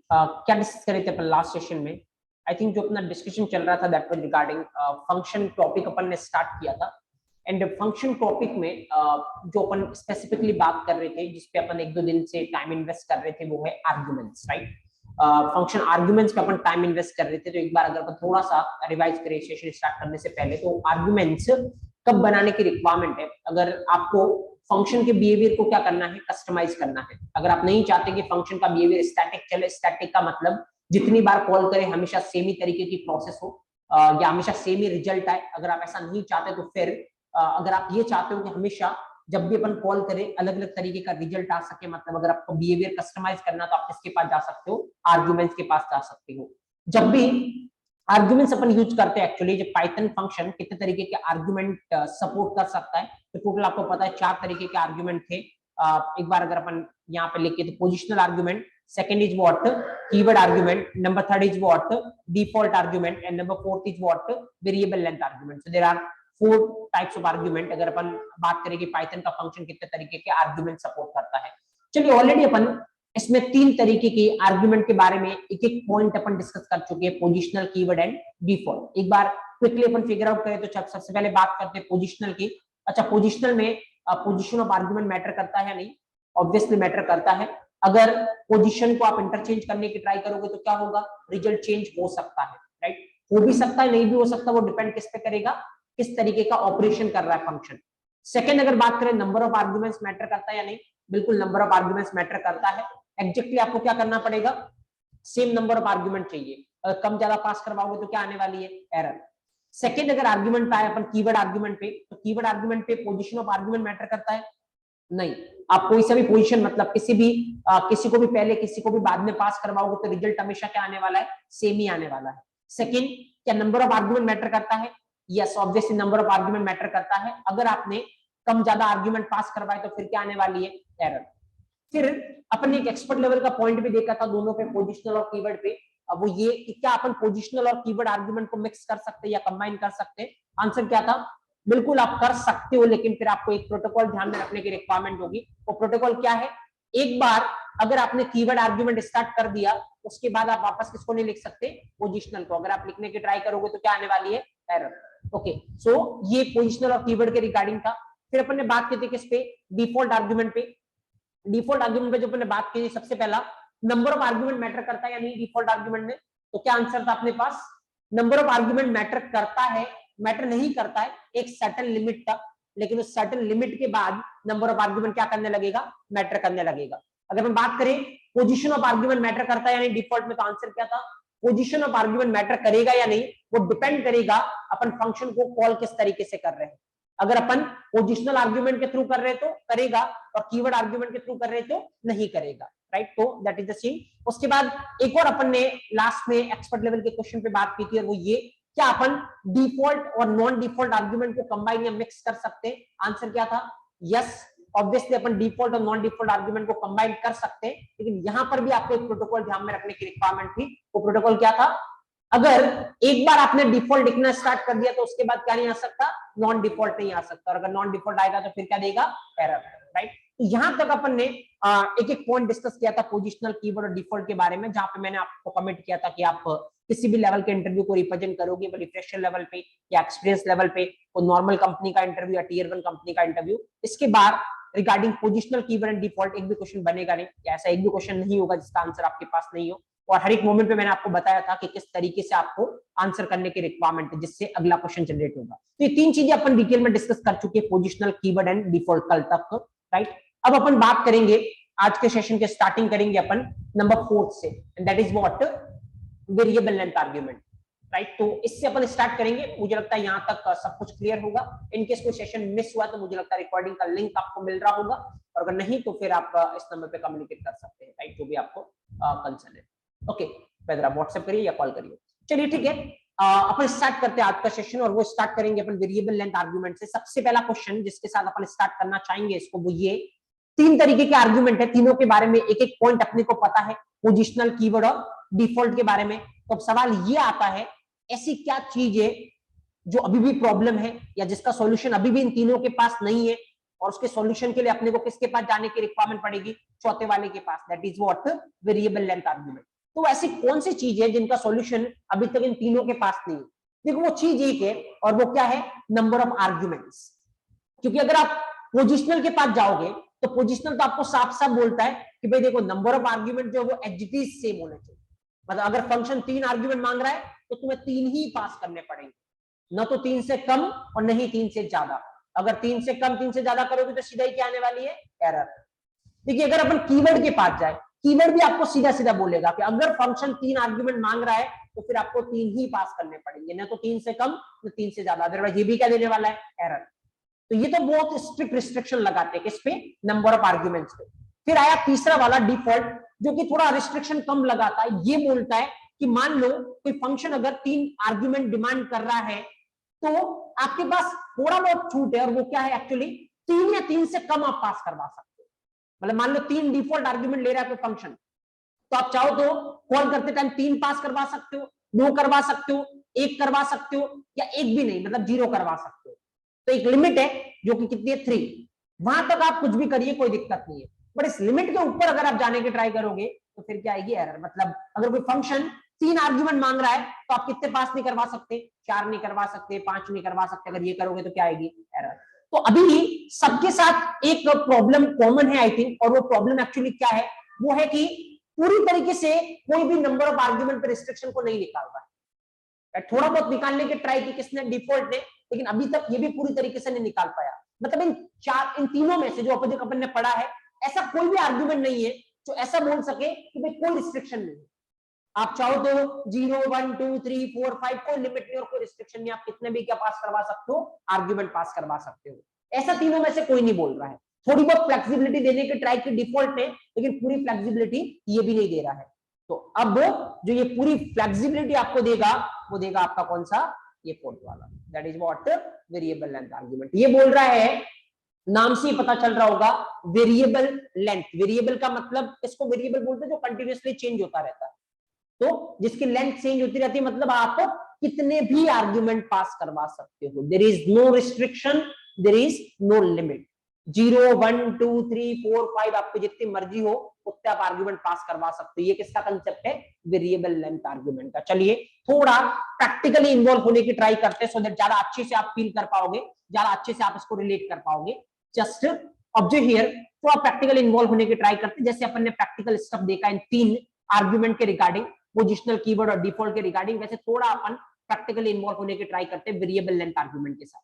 क्या डिस्कस करे थे अपन लास्ट सेशन में? आई थिंक जो अपना डिस्कशन चल रहा था that was regarding function topic अपन ने स्टार्ट किया था। एंड फंक्शन टॉपिक में जो अपन स्पेसिफिकली बात कर रहे थे, जिसपे अपन एक दो दिन से टाइम इन्वेस्ट कर रहे थे, वो है आर्गुमेंट्स, राइट? फंक्शन आर्गुमेंट्स पे अपन टाइम इन्वेस्ट कर रहे थे। तो एक बार अगर अपन थोड़ा सा रिवाइज करें सेशन स्टार्ट करने से पहले, तो आर्गुमेंट्स कब बनाने की रिक्वायरमेंट है? अगर आपको फंक्शन के बिहेवियर को क्या करना है, कस्टमाइज करना है। अगर आप नहीं चाहते कि फंक्शन का बिहेवियर स्टैटिक चले, स्टैटिक का मतलब जितनी बार कॉल करें हमेशा सेम ही तरीके की प्रोसेस हो या हमेशा सेम ही रिजल्ट आए, अगर आप ऐसा नहीं चाहते तो फिर अगर आप ये चाहते हो कि हमेशा जब भी अपन कॉल करें अलग अलग तरीके का रिजल्ट आ सके, मतलब अगर आपको बिहेवियर कस्टमाइज करना तो आप किसके पास जा सकते हो? आर्गुमेंट्स के पास जा सकते हो। जब भी आर्गुमेंट्स अपन यूज करते हैं, एक्चुअली जो पाइथन फंक्शन कितने तरीके के आर्गुमेंट सपोर्ट कर सकता है, तो टोटल आपको पता है 4 तरीके के आर्गुमेंट थे। एक बार अगर अपन यहाँ पे लिखे तो positional argument, second is what keyword argument, number third is what default argument, and number fourth is what variable length argument. So there are 4 types of argument. अगर अपन बात करें कि पाइथन का फंक्शन कितने तरीके के आर्गुमेंट सपोर्ट करता है, चलिए ऑलरेडी अपन इसमें 3 तरीके के आर्गुमेंट के बारे में एक एक पॉइंट अपन डिस्कस कर चुके हैं, पोजिशनल, कीवर्ड एंड डिफॉल्ट। एक बार क्विकली अपन फिगर आउट करें तो सबसे पहले बात करते हैं पोजिशनल की। अच्छा, पोजिशनल में पोजीशन ऑफ आर्गुमेंट मैटर करता है या नहीं? ऑब्वियसली मैटर करता है। अगर पोजीशन को आप इंटरचेंज करने की ट्राई करोगे तो क्या होगा? रिजल्ट चेंज हो सकता है, राइट? हो भी सकता है, नहीं भी हो सकता, वो डिपेंड किस पे करेगा, किस तरीके का ऑपरेशन कर रहा है फंक्शन। सेकंड, अगर बात करें नंबर ऑफ आर्गुमेंट्स मैटर करता है या नहीं? बिल्कुल नंबर ऑफ आर्गुमेंट्स मैटर करता है। एग्जैक्टली आपको क्या करना पड़ेगा? सेम नंबर ऑफ आर्गुमेंट चाहिए। अगर कम ज्यादा पास करवाओगे तो क्या आने वाली है? एरर। सेकंड, अगर आर्गुमेंट पाए अपन कीवर्ड आर्गुमेंट पे, तो कीवर्ड आर्गुमेंट पे पोजीशन ऑफ आर्गुमेंट मैटर करता है? नहीं। आप कोई सा भी पोजीशन, मतलब किसी को भी पहले किसी को भी बाद में पास करवाओगे तो रिजल्ट हमेशा क्या आने वाला है? सेम ही आने वाला है। सेकंड, क्या नंबर ऑफ आर्गुमेंट मैटर करता है? Yes, obviously number of argument matter करता है। अगर आपने कम ज्यादा आर्गुमेंट पास करवाए तो फिर क्या आने वाली है? एरर। फिर अपन ने एक एक्सपर्ट लेवल का पॉइंट भी देखा था दोनों पे, पोजिशनल और कीवर्ड पे। अब वो ये कि क्या अपन पोजिशनल और कीवर्ड आर्गुमेंट को मिक्स कर सकते हैं या कंबाइन कर सकते हैं? आंसर क्या था? बिल्कुल आप कर सकते हो, लेकिन फिर आपको एक प्रोटोकॉल ध्यान में रखने की रिक्वायरमेंट होगी। वो प्रोटोकॉल क्या है? एक बार अगर आपने कीवर्ड आर्गुमेंट स्टार्ट कर दिया, उसके बाद आप वापस किसको नहीं लिख सकते? पोजिशनल को। अगर आप लिखने की ट्राई करोगे तो क्या आने वाली है? एरर। ओके, सो ये पोजिशनल और कीवर्ड के रिगार्डिंग था। फिर अपन ने बात की थी किस पे? डिफॉल्ट आर्गुमेंट पे। डिफॉल्ट आर्गुमेंट पे जो अपन ने बात की, सबसे पहला नंबर ऑफ आर्गुमेंट मैटर करता है या नहीं डिफॉल्ट आर्गुमेंट में? तो क्या आंसर था अपने पास? नंबर ऑफ आर्गुमेंट मैटर करता है, मैटर नहीं करता है एक सर्टेन लिमिट तक, लेकिन उस सर्टेन लिमिट के बाद नंबर ऑफ आर्गुमेंट क्या करने लगेगा? मैटर करने लगेगा। अगर हम बात करें पोजीशन ऑफ आर्गुमेंट मैटर करता है या नहीं डिफॉल्ट में, तो आंसर क्या था? पोजीशन ऑफ आर्गुमेंट मैटर करेगा या नहीं, वो डिपेंड करेगा अपन फंक्शन को कॉल किस तरीके से कर रहे हैं। अगर अपन पोजिशनल आर्गुमेंट के थ्रू कर रहे तो करेगा, और कीवर्ड आर्गुमेंट के थ्रू कर रहे तो नहीं करेगा, राइट? तो दैट इज द सीन। उसके बाद एक और अपन ने लास्ट में एक्सपर्ट लेवल के क्वेश्चन पे बात की थी, और वो ये, क्या अपन डिफॉल्ट और नॉन डिफॉल्ट आर्गुमेंट को कंबाइन या मिक्स कर सकते हैं? आंसर क्या था? यस, ऑब्वियसली अपन डिफॉल्ट और नॉन डिफॉल्ट आर्गुमेंट को कंबाइन कर सकते हैं, लेकिन यहां पर भी आपको एक प्रोटोकॉल ध्यान में रखने की रिक्वायरमेंट थी। वो प्रोटोकॉल क्या था? अगर एक बार आपने डिफॉल्ट लिखना स्टार्ट कर दिया तो उसके बाद क्या नहीं आ सकता? नॉन डिफॉल्ट नहीं आ सकता, और अगर नॉन डिफॉल्ट आएगा तो फिर क्या देगा? Error, right? तो यहां तक अपन ने एक एक पॉइंट डिस्कस किया था पोजिशनल, कीवर्ड और डिफॉल्ट के बारे में, जहां पे मैंने आपको कमेंट किया था कि आप किसी भी लेवल के इंटरव्यू को रिप्रेजेंट करोगे, रिफ्रेशर लेवल पे या एक्सपीरियंस लेवल पे, कोई नॉर्मल कंपनी का इंटरव्यू या टियर 1 कंपनी का इंटरव्यू, इसके बाद regarding positional, keyword and default एक भी क्वेश्चन बनेगा नहीं, या ऐसा एक भी क्वेश्चन नहीं होगा जिसका आंसर आपके पास नहीं हो। और हर एक मोमेंट पे मैंने आपको बताया था कि किस तरीके से आपको आंसर करने की रिक्वायरमेंट है, जिससे अगला क्वेश्चन जनरेट होगा। तो ये 3 चीजें अपन डिटेल में डिस्कस कर चुके हैं, पोजिशनल, कीवर्ड एंड डिफॉल्ट, कल तक, राइट? अब अपन बात करेंगे, आज के सेशन के स्टार्टिंग करेंगे अपन नंबर 4 से, and that is what? Variable length argument, right? तो इससे अपन स्टार्ट करेंगे। मुझे लगता है यहाँ तक सब कुछ क्लियर होगा। इनकेस कोई सेशन मिस हुआ तो मुझे लगता है रिकॉर्डिंग का लिंक आपको मिल रहा होगा, और अगर नहीं तो फिर आप इस नंबर पे कम्युनिकेट कर सकते हैं, राइट? जो भी आपको कंसर्न है। ओके, वेदर आप व्हाट्सएप करिए या कॉल करिए। चलिए ठीक है, अपन स्टार्ट करते हैं आज का सेशन, और वो स्टार्ट करेंगे अपन वेरिएबल लेंथ आर्गुमेंट से। सबसे पहला क्वेश्चन जिसके साथ अपन स्टार्ट करना चाहेंगे इसको, वो ये 3 तरीके के आर्गुमेंट है, तीनों के बारे में एक एक पॉइंट अपने को पता है, पोजिशनल, कीवर्ड और डिफॉल्ट के बारे में। तो अब सवाल ये आता है, ऐसी क्या चीज है जो अभी भी प्रॉब्लम है, या जिसका सॉल्यूशन अभी भी इन तीनों के पास नहीं है, और उसके सॉल्यूशन के लिए अपने को किसके पास जाने की रिक्वायरमेंट पड़ेगी? चौथे वाले के पास, that is what? Variable length argument. तो ऐसी कौन सी चीज है जिनका सॉल्यूशन अभी तक इन तीनों के पास नहीं है? देखो वो चीज एक है, और वो क्या है? Number of arguments. क्योंकि अगर आप पोजिशनल के पास जाओगे तो पोजिशनल तो आपको साफ साफ बोलता है कि भाई देखो नंबर ऑफ आर्ग्यूमेंट जो वो एग्जिटिव सेम होने चाहिए। मतलब अगर फंक्शन 3 आर्ग्यूमेंट मांग रहा है तो तुम्हें 3 ही पास करने पड़ेंगे, न तो 3 से कम और नहीं 3 से ज्यादा। अगर 3 से कम 3 से ज्यादा करोगे तो सीधा ही क्या आने वाली है? एरर। देखिए अगर अपन कीवर्ड के पास जाए, कीवर्ड भी आपको सीधा सीधा बोलेगा कि अगर फंक्शन 3 आर्ग्यूमेंट मांग रहा है तो फिर आपको 3 ही पास करने पड़ेंगे, ना तो 3 से कम न 3 से ज्यादा। अदरवाइज ये भी क्या देने वाला है? एरर। तो ये तो बहुत स्ट्रिक्ट रिस्ट्रिक्शन लगाते हैं किस पे? नंबर ऑफ आर्ग्यूमेंट्स पे। फिर आया तीसरा वाला डिफॉल्ट, जो कि थोड़ा रिस्ट्रिक्शन कम लगाता है। ये बोलता है कि मान लो कोई फंक्शन अगर 3 आर्ग्यूमेंट डिमांड कर रहा है तो आपके पास थोड़ा बहुत छूट है, और वो क्या है एक्चुअली? 3 या 3 से कम आप पास करवा सकते हो। मतलब मान लो 3 डिफॉल्ट आर्ग्यूमेंट ले रहा है कोई फंक्शन, तो आप चाहो तो कॉल करते टाइम 3 पास करवा सकते हो, 2 करवा सकते हो, 1 करवा सकते हो, या 1 भी नहीं मतलब 0 करवा सकते हो। तो एक लिमिट है जो कि कितनी है? 3। वहां तक आप कुछ भी करिए, कोई दिक्कत नहीं है। बट इस लिमिट के ऊपर अगर आप जाने की ट्राई करोगे तो फिर क्या आएगी? एरर। मतलब अगर कोई फंक्शन 3 आर्ग्यूमेंट मांग रहा है तो आप कितने पास नहीं करवा सकते? 4 नहीं करवा सकते, 5 नहीं करवा सकते। अगर ये करोगे तो क्या आएगी? एरर। तो अभी सबके साथ एक प्रॉब्लम कॉमन है आई थिंक, और वो प्रॉब्लम एक्चुअली क्या है? वो है कि पूरी तरीके से कोई भी नंबर ऑफ आर्ग्यूमेंट पे रिस्ट्रिक्शन को नहीं निकाल रहा है। थोड़ा बहुत निकालने की ट्राई की किसने? डिफॉल्ट ने, लेकिन अभी तक ये भी पूरी तरीके से नहीं निकाल पाया। मतलब इन तीनों में से जो अपन ने पढ़ा है, ऐसा कोई भी आर्ग्यूमेंट नहीं है जो ऐसा बोल सके कि भाई कोई रिस्ट्रिक्शन नहीं है। आप चाहो तो 0, 1, 2, 3, 4, 5 कोई लिमिट नहीं और कोई रिस्ट्रिक्शन नहीं, आप कितने भी क्या पास करवा सकते हो? आर्ग्यूमेंट पास करवा सकते हो। ऐसा तीनों में से कोई नहीं बोल रहा है। थोड़ी बहुत फ्लेक्सिबिलिटी देने की ट्राई की डिफॉल्ट ने, लेकिन पूरी फ्लेक्सिबिलिटी ये भी नहीं दे रहा है। तो अब जो ये पूरी फ्लेक्सिबिलिटी आपको देगा वो देगा आपका कौन सा? ये फोर्थ वाला, that is what? Variable length argument. ये बोल रहा है, नाम से ही पता चल रहा होगा, वेरिएबल लेंथ। वेरिएबल का मतलब इसको वेरिएबल बोलते हैं जो कंटिन्यूअसली चेंज होता रहता है। तो जिसकी लेंथ चेंज होती रहती है, मतलब आप कितने भी आर्ग्यूमेंट पास करवा सकते हो। There is no restriction, there is no limit. 0, 1, 2, 3, 4, 5 आपको जितनी मर्जी हो उतने आप आर्ग्यूमेंट पास करवा सकते हो। ये किसका कंसेप्ट है? वेरिएबल लेंथ आर्ग्यूमेंट का। चलिए थोड़ा प्रैक्टिकली इन्वॉल्व होने की ट्राई करते हैं, सो दैट ज्यादा अच्छे से आप फील कर पाओगे, ज्यादा अच्छे से आप इसको रिलेट कर पाओगे। जस्ट ऑब्जर्व हियर, तो आप प्रैक्टिकली इन्वॉल्व होने की ट्राई करते हैं। जैसे अपन ने प्रैक्टिकल स्टफ देखा इन 3 आर्ग्यूमेंट के रिगार्डिंग, पोजिशनल, कीवर्ड और डिफॉल्ट के रिगार्डिंग, वैसे थोड़ा अपन प्रैक्टिकली इन्वॉल्व होने की ट्राई करते हैं वेरिएबल लेंथ आर्ग्यूमेंट के साथ।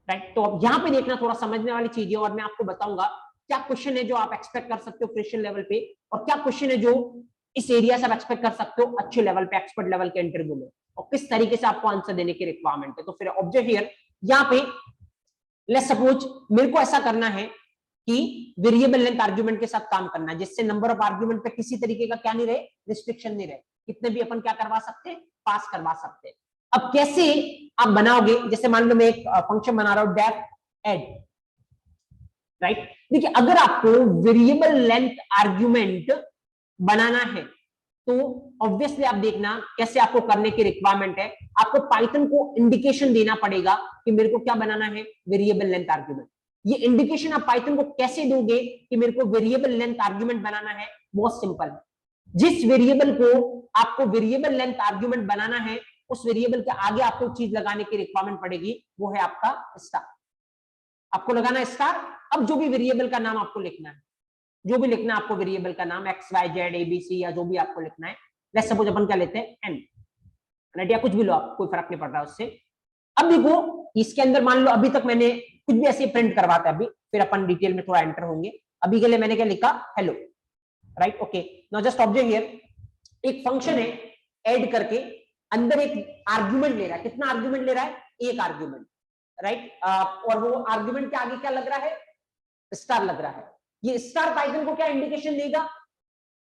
राइट, तो अब यहाँ पे देखना थोड़ा समझने वाली चीज है, और मैं आपको बताऊंगा क्या क्वेश्चन है जो आप एक्सपेक्ट कर सकते हो फ्रेशर लेवल पे, और क्या क्वेश्चन है जो इस एरिया से आप एक्सपेक्ट कर सकते हो अच्छे लेवल पे, एक्सपर्ट लेवल के इंटरव्यू में, और किस तरीके से आपको आंसर देने की रिक्वायरमेंट है। तो फिर ऑब्जर्व हियर, यहाँ पे लेट्स सपोज मेरे को ऐसा करना है कि वेरिएबल लेंथ आर्ग्यूमेंट के साथ काम करना है, जिससे नंबर ऑफ आर्ग्यूमेंट पे किसी तरीके का क्या नहीं रहे? रिस्ट्रिक्शन नहीं रहे। कितने भी अपन क्या करवा सकते हैं? पास करवा सकते हैं। अब कैसे आप बनाओगे? जैसे मान लो मैं एक फंक्शन बना रहा हूं, डेफ एड, राइट। देखिए अगर आपको वेरिएबल लेंथ आर्ग्यूमेंट बनाना है तो ऑब्वियसली आप देखना कैसे आपको करने की रिक्वायरमेंट है। आपको पाइथन को इंडिकेशन देना पड़ेगा कि मेरे को क्या बनाना है? Variable length argument. ये इंडिकेशन आप पाइथन को कैसे दोगे कि मेरे को वेरिएबल लेंथ आर्ग्यूमेंट बनाना है? बहुत सिंपल है, जिस वेरिएबल को आपको वेरिएबल लेंथ आर्ग्यूमेंट बनाना है उस वेरिएबल के आगे आपको चीज लगाने की रिक्वायरमेंट पड़ेगी, वो है आपका स्टार। आपको लगाना है स्टार। अब जो भी वेरिएबल का नाम आपको लिखना है, जो भी लिखना है आपको वेरिएबल का नाम, एक्स वाई जेड एबीसी या जो भी आपको लिखना है, लेट्स सपोज अपन क्या लेते हैं? एन, राइट, या कुछ भी लो आप, कोई फर्क नहीं पड़ रहा उससे। अब देखो इसके अंदर मान लो अभी तक मैंने कुछ भी ऐसे प्रिंट करवाता है, अभी फिर अपन डिटेल में थोड़ा एंटर होंगे। अभी के लिए मैंने क्या लिखा? Hello, right, okay. Now just observe here, एक फंक्शन है ऐड करके, अंदर एक आर्ग्यूमेंट ले रहा है। कितना आर्ग्यूमेंट ले रहा है? एक आर्ग्यूमेंट, राइट। और वो आर्ग्यूमेंट के आगे क्या लग रहा है? स्टार लग रहा है। ये स्टार पाइथन को क्या इंडिकेशन देगा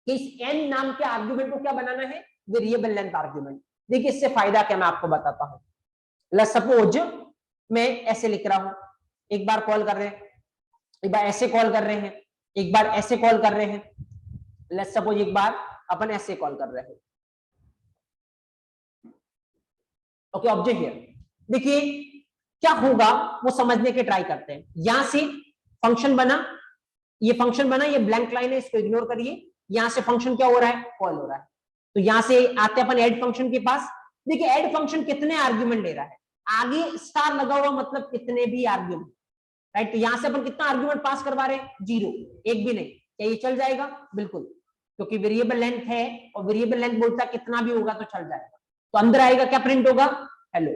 कि इस एन नाम के आर्ग्यूमेंट को क्या बनाना है? Variable length argument. देखिए इससे फायदा क्या मैं आपको बताता हूं। लेट्स सपोज मैं ऐसे लिख रहा हूं, एक बार कॉल कर रहे हैं, एक बार ऐसे कॉल कर रहे हैं, एक बार ऐसे कॉल कर रहे हैं। लेट्स सपोज एक बार अपन ऐसे कॉल कर रहे हैं। ओके, ऑब्जेक्ट हियर, देखिए क्या होगा वो समझने की ट्राई करते हैं। यहां से फंक्शन बना, ये फंक्शन बना, ये ब्लैंक लाइन है, इसको इग्नोर करिए। यहां से फंक्शन क्या हो रहा है? कॉल हो रहा है। तो यहां से आते अपन ऐड फंक्शन के पास। देखिए ऐड फंक्शन कितने आर्ग्यूमेंट ले रहा है, आगे स्टार लगा हुआ मतलब कितने भी आर्ग्यूमेंट, राइट। तो यहां से अपन कितना आर्ग्यूमेंट पास करवा रहे हैं, 0, एक भी नहीं। क्या ये चल जाएगा, बिल्कुल, क्योंकि वेरिएबल लेंथ है और वेरिएबल लेंथ बोलता है कितना भी होगा तो चल जाएगा। तो अंदर आएगा क्या प्रिंट होगा, हेलो।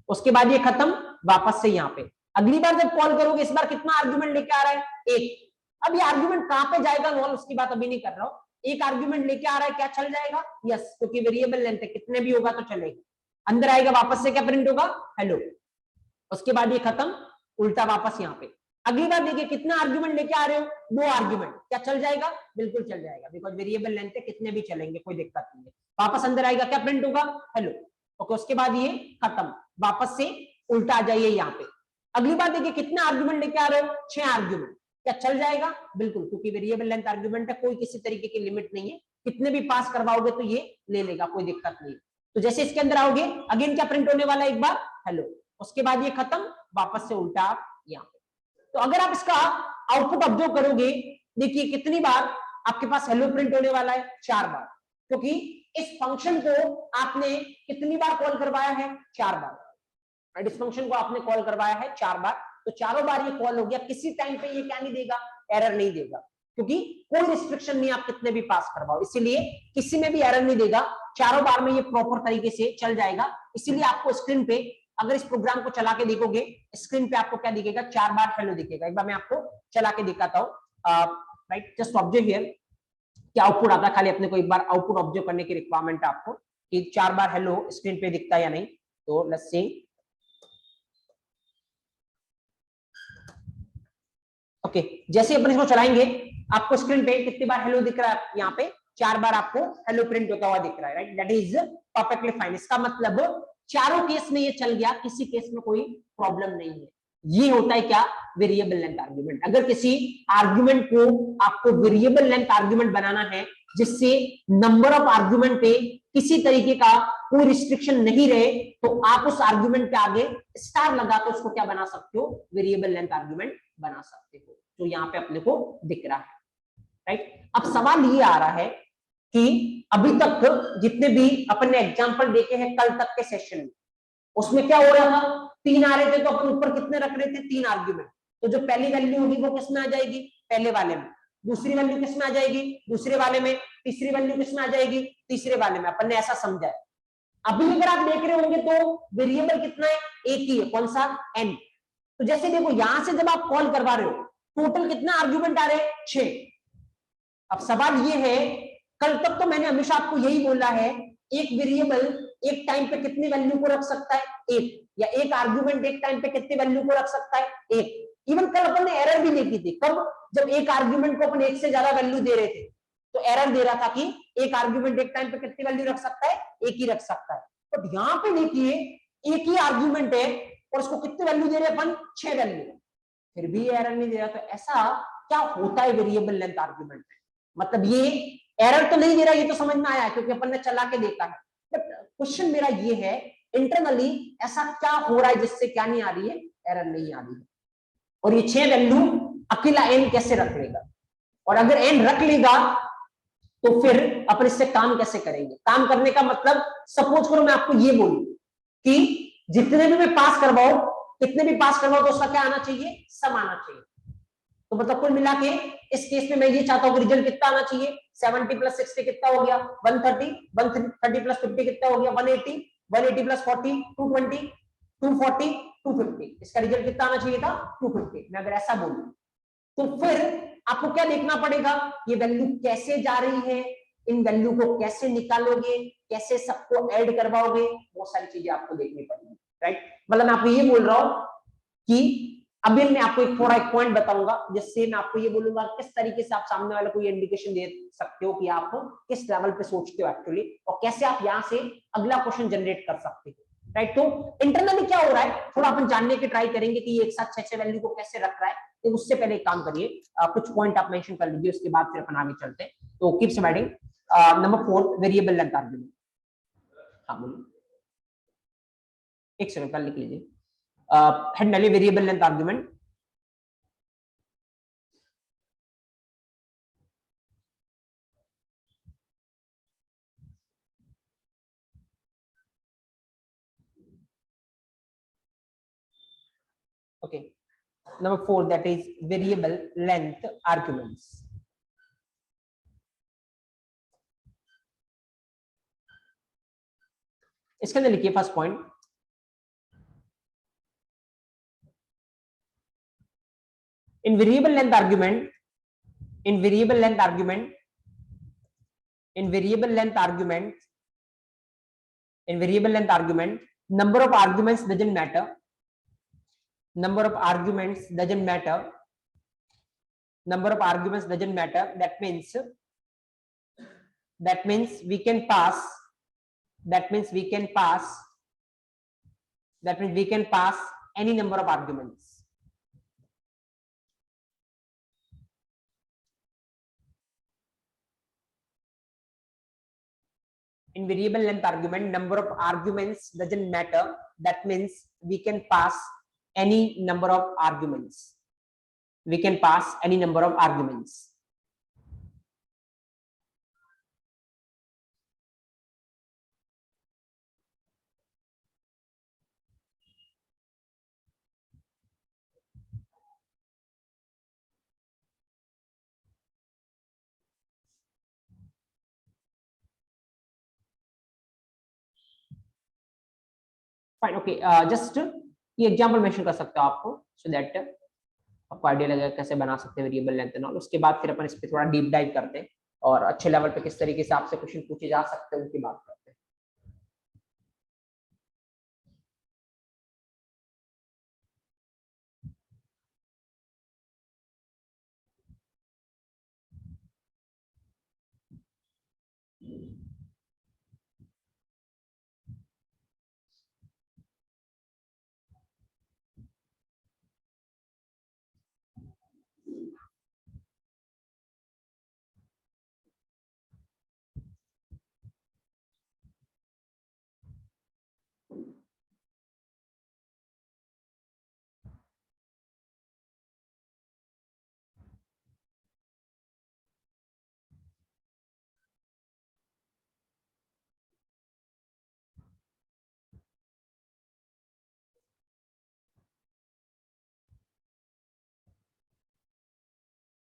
उसके बाद ये खत्म, वापस से यहाँ पे अगली बार जब कॉल करोगे इस बार कितना आर्ग्यूमेंट लेके आ रहा है, एक। अब ये आर्ग्यूमेंट कहां पे जाएगा नॉल, उसकी बात अभी नहीं कर रहा हूं। एक आर्ग्यूमेंट लेके आ रहा है, क्या चल जाएगा, यस, क्योंकि वेरिएबल लेंथ है, कितने भी होगा तो चलेगा। अंदर आएगा, वापस से क्या प्रिंट होगा, हेलो। उसके बाद ये खत्म, उल्टा वापस यहाँ पे। अगली बार देखिए कितना आर्ग्यूमेंट लेके आ रहे हो, 2 आर्ग्यूमेंट, क्या चल जाएगा, बिल्कुल चल जाएगा, बिकॉज वेरिएबल लेंथ है, कितने भी चलेंगे, कोई दिक्कत नहीं है। वापस अंदर आएगा, क्या प्रिंट होगा, हेलो। ओके, उसके बाद ये खत्म, वापस से उल्टा आ जाइए यहाँ पे। अगली बार देखिए कितना आर्ग्यूमेंट लेके आ रहे हो, 6 आर्ग्यूमेंट, क्या चल जाएगा, बिल्कुल, क्योंकि वेरिएबल लेंथ आर्ग्यूमेंट है, कोई किसी तरीके की लिमिट नहीं है, कितने भी पास करवाओगे तो ये ले लेगा, कोई दिक्कत नहीं। तो जैसे इसके अंदर आओगे, अगेन क्या प्रिंट होने वाला है, एक बार हेलो, उसके बाद ये खत्म, वापस से उल्टा यहाँ पे। तो अगर आप इसका आउटपुट ऑब्जर्व करोगे, देखिए कितनी बार आपके पास हेलो प्रिंट होने वाला है, 4 बार, क्योंकि इस फंक्शन को आपने कितनी बार कॉल करवाया है, 4 बार, राइट। इस फंक्शन को आपने कॉल करवाया है 4 बार, तो चारों बार ये कॉल हो गया, किसी टाइम पे ये क्या नहीं देगा, एरर नहीं देगा, क्योंकि कोई रिस्ट्रिक्शन नहीं, आप कितने भी पास करवाओ, इसीलिए किसी में भी एरर नहीं देगा, चारों बार में ये प्रॉपर तरीके से चल जाएगा। इसीलिए आपको स्क्रीन पे अगर इस प्रोग्राम को चला के देखोगे, स्क्रीन पे आपको क्या दिखेगा, 4 बार हेलो दिखेगा। एक बार मैं आपको चला के दिखाता हूँ, राइट, जस्ट ऑब्जर्व हियर, क्या आउटपुट आता है, खाली अपने को एक बार आउटपुट ऑब्जर्व करने की रिक्वायरमेंट है आपको, कि 4 बार हेलो स्क्रीन पे दिखता है या नहीं। तो लेट्स सी, ओके, जैसे अपन इसको चलाएंगे, आपको स्क्रीन पे कितनी बार हेलो दिख रहा है, यहाँ पे 4 बार आपको हेलो प्रिंट होता हुआ दिख रहा है, right, that is perfectly fine. इसका मतलब चारों केस में ये चल गया, किसी केस में कोई प्रॉब्लम नहीं है। ये होता है क्या, वेरिएबल लेंथ आर्ग्यूमेंट। अगर किसी आर्ग्यूमेंट को आपको वेरिएबल लेंथ आर्ग्यूमेंट बनाना है, जिससे नंबर ऑफ आर्ग्यूमेंट पे किसी तरीके का कोई रिस्ट्रिक्शन नहीं रहे, तो आप उस आर्ग्यूमेंट के आगे स्टार लगा के उसको क्या बना सकते हो, वेरिएबल लेंथ आर्ग्यूमेंट बना सकते हो। तो यहाँ पे अपने को दिख रहा है, राइट। अब सवाल ये आ रहा है कि अभी तक जितने भी अपन ने एग्जांपल देखे हैं कल तक के सेशन में, उसमें क्या हो रहा था, 3 आ रहे थे, तो अपन ऊपर कितने रख रहे थे, 3 आर्ग्यूमेंट। तो जो पहली वैल्यू होगी वो किस में आ जाएगी, पहले वाले में, दूसरी वैल्यू किस में आ जाएगी, दूसरे वाले में, तीसरी वैल्यू किस में आ जाएगी, तीसरे वाले में। अपन ने ऐसा समझा है। अभी अगर आप देख रहे होंगे तो वेरिएबल कितना है, एक ही है, कौन सा, n। तो जैसे देखो यहां से जब आप कॉल करवा रहे हो, टोटल कितना आर्ग्यूमेंट आ रहे हैं, 6। अब सवाल ये है, कल तक तो मैंने हमेशा आपको यही बोला है, एक वेरिएबल एक टाइम पे कितनी वैल्यू को रख सकता है, एक, या एक आर्ग्यूमेंट एक टाइम पे कितनी वैल्यू को रख सकता है, एक। इवन कल अपन ने एरर भी देखी थी, कब, जब एक आर्ग्यूमेंट को अपन एक से ज्यादा वैल्यू दे रहे थे, तो एरर दे रहा था कि एक आर्ग्यूमेंट एक टाइम पे कितनी वैल्यू रख सकता है, एक ही रख सकता है। बट यहाँ पे देखिए एक ही आर्ग्यूमेंट है और उसको कितनी वैल्यू दे रहे हैं अपन, 6 वैल्यू, फिर भी एरर नहीं दे रहा। तो ऐसा क्या होता है वेरिएबल लेंथ आर्ग्यूमेंट में, मतलब ये एरर तो नहीं दे रहा, ये तो समझ में आया क्योंकि अपन ने चला के देखा है। बट क्वेश्चन मेरा ये है, इंटरनली ऐसा क्या हो रहा है जिससे क्या नहीं आ रही है, एरर नहीं आ रही है। और ये 6 वैल्यू अकेला एन कैसे रख लेगा, और अगर एन रख लेगा तो फिर अपन इससे काम कैसे करेंगे। काम करने का मतलब, सपोज करो मैं आपको ये बोलूं कि जितने भी मैं पास करवाओ, कितने भी पास करवाओ तो उसका क्या आना चाहिए, सम आना चाहिए। तो मतलब कुल मिला के इस केस में मैं ये चाहता हूं कि रिजल्ट कितना आना चाहिए, 70 प्लस 60 कितना हो गया, 130, 130 प्लस 50 कितना हो गया, 180, 180 प्लस 40, 220, 240, 250। इसका रिजल्ट कितना आना चाहिए था, 250। मैं अगर ऐसा बोलूं तो फिर आपको क्या देखना पड़ेगा, ये वैल्यू कैसे जा रही है, इन वैल्यू को कैसे निकालोगे, कैसे सबको ऐड करवाओगे, बहुत सारी चीजें आपको देखनी पड़ेगी, राइट। मतलब मैं आपको ये बोल रहा हूं कि अभी मैं आपको एक पॉइंट बताऊंगा, जिससे मैं आपको ये बोलूंगा किस तरीके से आप सामने वाले को ये इंडिकेशन दे सकते हो कि आप किस लेवल पे सोचते हो एक्चुअली, और कैसे आप यहां से अगला क्वेश्चन जनरेट कर सकते हो, राइट। तो इंटरनली क्या हो रहा है, थोड़ा अपन जानने की ट्राई करेंगे कि ये एक साथ 6 वैल्यू को कैसे रख रहा है। तो उससे पहले एक काम करिए, कुछ पॉइंट आप मेंशन कर लीजिए, उसके बाद फिर अपन आगे चलते हैं। तो keep sliding. Number 4, variable length argument. हाँ बोलिए, एक सेकंड, कल लिख लीजिए। हेड नली variable length argument. Okay. Number 4, that is variable length arguments. इसके अंदर लिखिए first point, in variable length argument, in variable length argument, in variable length argument, in variable length argument, number of arguments doesn't matter, number of arguments doesn't matter, number of arguments doesn't matter. That means we can pass, that means we can pass any number of arguments. In variable length argument, number of arguments doesn't matter. That means we can pass any number of arguments. We can pass any number of arguments. Fine, okay. Just ये example mention कर सकते हो आपको, so that आपको idea लगेगा कैसे बना सकते हैं वेरिएबल लेंथ एंड ऑल। उसके बाद फिर अपन इस पे थोड़ा डीप डाइव करते हैं और अच्छे लेवल पे किस तरीके से आपसे क्वेश्चन पूछे जा सकते हैं उनकी बात करते हैं।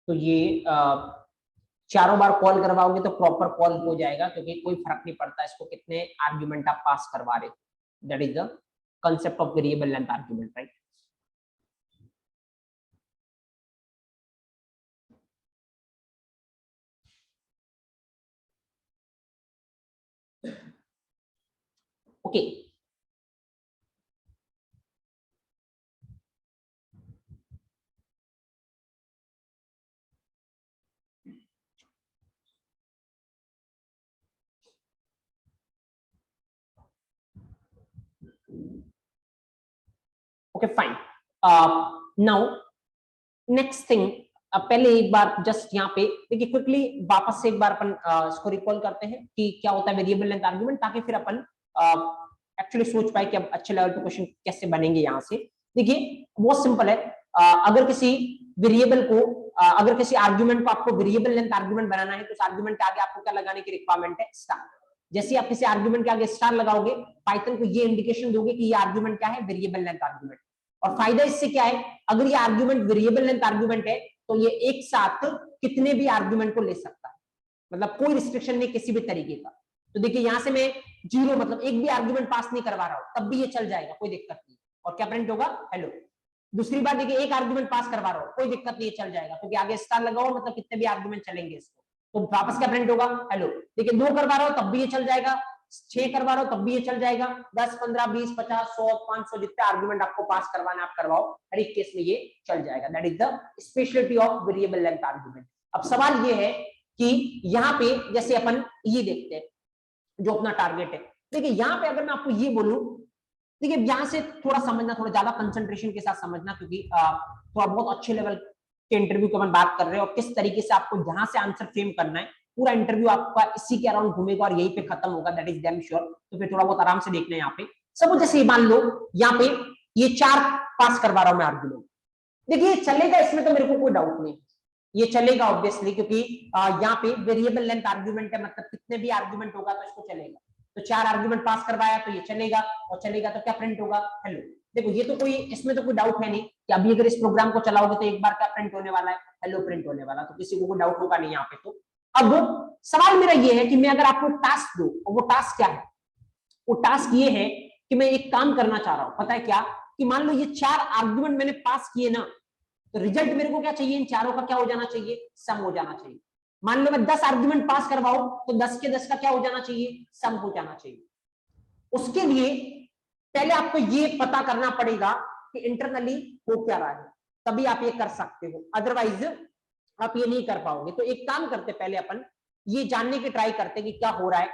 तो ये चारों बार कॉल करवाओगे तो प्रॉपर कॉल हो जाएगा, क्योंकि कोई फर्क नहीं पड़ता इसको कितने आर्ग्यूमेंट आप पास करवा रहे हो। That is the concept of variable length argument, right? Okay. Okay, fine. Now next thing, पहले एक बार जस्ट यहाँ पे देखिए क्विकली वापस से एक बार अपन इसको रिकॉल करते हैं कि क्या होता है वेरिएबल लेंथ आर्गुमेंट, ताकि फिर अपन एक्चुअली सोच पाए कि अब अच्छे लेवल पे क्वेश्चन कैसे बनेंगे। यहाँ से देखिए बहुत सिंपल है, अगर किसी वेरिएबल को अगर किसी आर्गुमेंट को आपको वेरिएबल लेंथ आर्गुमेंट बनाना है तो उस आर्गुमेंट के आगे आपको क्या लगाने की रिक्वायरमेंट है, स्टार। जैसे आप किसी आर्गुमेंट के आगे स्टार लगाओगे, पाइथन को ये इंडिकेशन दोगे कि ये आर्गुमेंट क्या है, वेरिएबल लेंथ आर्गुमेंट। और फायदा इससे क्या है, अगर ये आर्गुमेंट वेरिएबल लेंथ आर्गुमेंट है तो ये एक साथ कितने भी आर्गुमेंट को ले सकता है, मतलब कोई रिस्ट्रिक्शन नहीं किसी भी तरीके का। तो देखिए यहाँ से मैं जीरो मतलब एक भी आर्गुमेंट पास नहीं करवा रहा हूं तब भी ये चल जाएगा, कोई दिक्कत नहीं। और क्या प्रिंट होगा, हेलो। दूसरी बात देखिए एक आर्गुमेंट पास करवा रहा हूं कोई दिक्कत नहीं, चल जाएगा क्योंकि आगे स्टार लगाओ मतलब कितने भी आर्गुमेंट चलेंगे इसको, तो वापस क्या प्रिंट होगा, हेलो। देखिए 2 करवा रहा हूं तब भी ये चल जाएगा, 6 करवा रहा हूं तब भी ये चल जाएगा, 10 15 20 50 100 500 जितने आर्गुमेंट आपको पास करवाना आप करवाओ, हर एक केस में ये चल जाएगा। That is the speciality of variable length argument. अब सवाल ये है कि यहाँ पे जैसे अपन ये देखते हैं जो अपना टारगेट है, देखिए यहाँ पे अगर मैं आपको ये बोलूं, देखिए यहाँ से थोड़ा समझना, थोड़ा ज्यादा कंसंट्रेशन के साथ समझना, क्योंकि थोड़ा बहुत अच्छे लेवल के इंटरव्यू की अपन बात कर रहे हैं और किस तरीके से आपको यहाँ से आंसर फ्रेम करना है। पूरा इंटरव्यू आपका इसी के अराउंड घूमेगा और यहीं पे खत्म होगा, दैट इज डैम श्योर। तो फिर थोड़ा बहुत आराम से देखना है। यहाँ पे सब जैसे मान लो यहाँ पे ये 4 पास करवा रहा हूं मैं आर्गुमेंट, देखिए चलेगा, इसमें तो मेरे को कोई डाउट नहीं, ये चलेगा ऑब्वियसली, क्योंकि यहाँ पे वेरिएबल लेंथ आर्गुमेंट है, मतलब कितने भी आर्गुमेंट होगा तो इसको चलेगा। तो 4 आर्गुमेंट पास करवाया तो ये चलेगा, और चलेगा तो क्या प्रिंट होगा, हेलो। देखो ये तो कोई, इसमें तो कोई डाउट है नहीं कि अभी अगर इस प्रोग्राम को चलाओगे तो एक बार क्या प्रिंट होने वाला है, हेलो प्रिंट होने वाला, तो किसी को कोई डाउट होगा नहीं यहाँ पे। तो अब सवाल मेरा ये है कि मैं अगर आपको टास्क दूं, और वो टास्क क्या है, वो टास्क ये है कि मैं एक काम करना चाह रहा हूं, पता है क्या, कि मान लो ये 4 आर्गुमेंट मैंने पास किए ना, तो रिजल्ट मेरे को क्या चाहिए, इन चारों का क्या हो जाना चाहिए, सम हो जाना चाहिए। मान लो मैं 10 आर्गुमेंट पास करवाऊं तो 10 के 10 का क्या हो जाना चाहिए, सम हो जाना चाहिए। उसके लिए पहले आपको ये पता करना पड़ेगा कि इंटरनली हो क्या रहा है, तभी आप ये कर सकते हो, अदरवाइज आप ये नहीं कर पाओगे। तो एक काम करते, पहले अपन ये जानने की ट्राई करते कि क्या हो रहा है,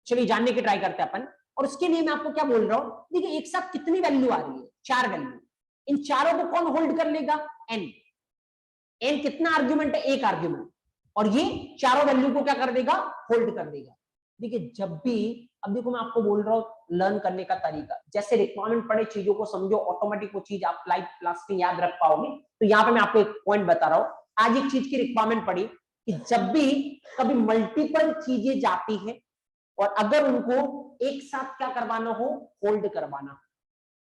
चलिए जानने की ट्राई करते अपन। और उसके लिए मैं आपको क्या बोल रहा हूं, देखिए एक साथ कितनी वैल्यू आ रही है, 4 वैल्यू, इन चारों को कौन होल्ड कर लेगा, n। n कितना आर्ग्यूमेंट है, एक आर्ग्यूमेंट, और ये चारों वैल्यू को क्या कर देगा, होल्ड कर देगा। देखिए जब भी, अब देखो मैं आपको बोल रहा हूं लर्न करने का तरीका, जैसे रिक्वायरमेंट पड़े चीजों को समझो, ऑटोमेटिक वो चीज आप लाइव क्लास में याद रख पाओगे। तो यहाँ पे मैं आपको एक पॉइंट बता रहा हूं, आज एक चीज की रिक्वायरमेंट पड़ी कि जब भी कभी मल्टीपल चीजें जाती है और अगर उनको एक साथ क्या करवाना हो, होल्ड करवाना,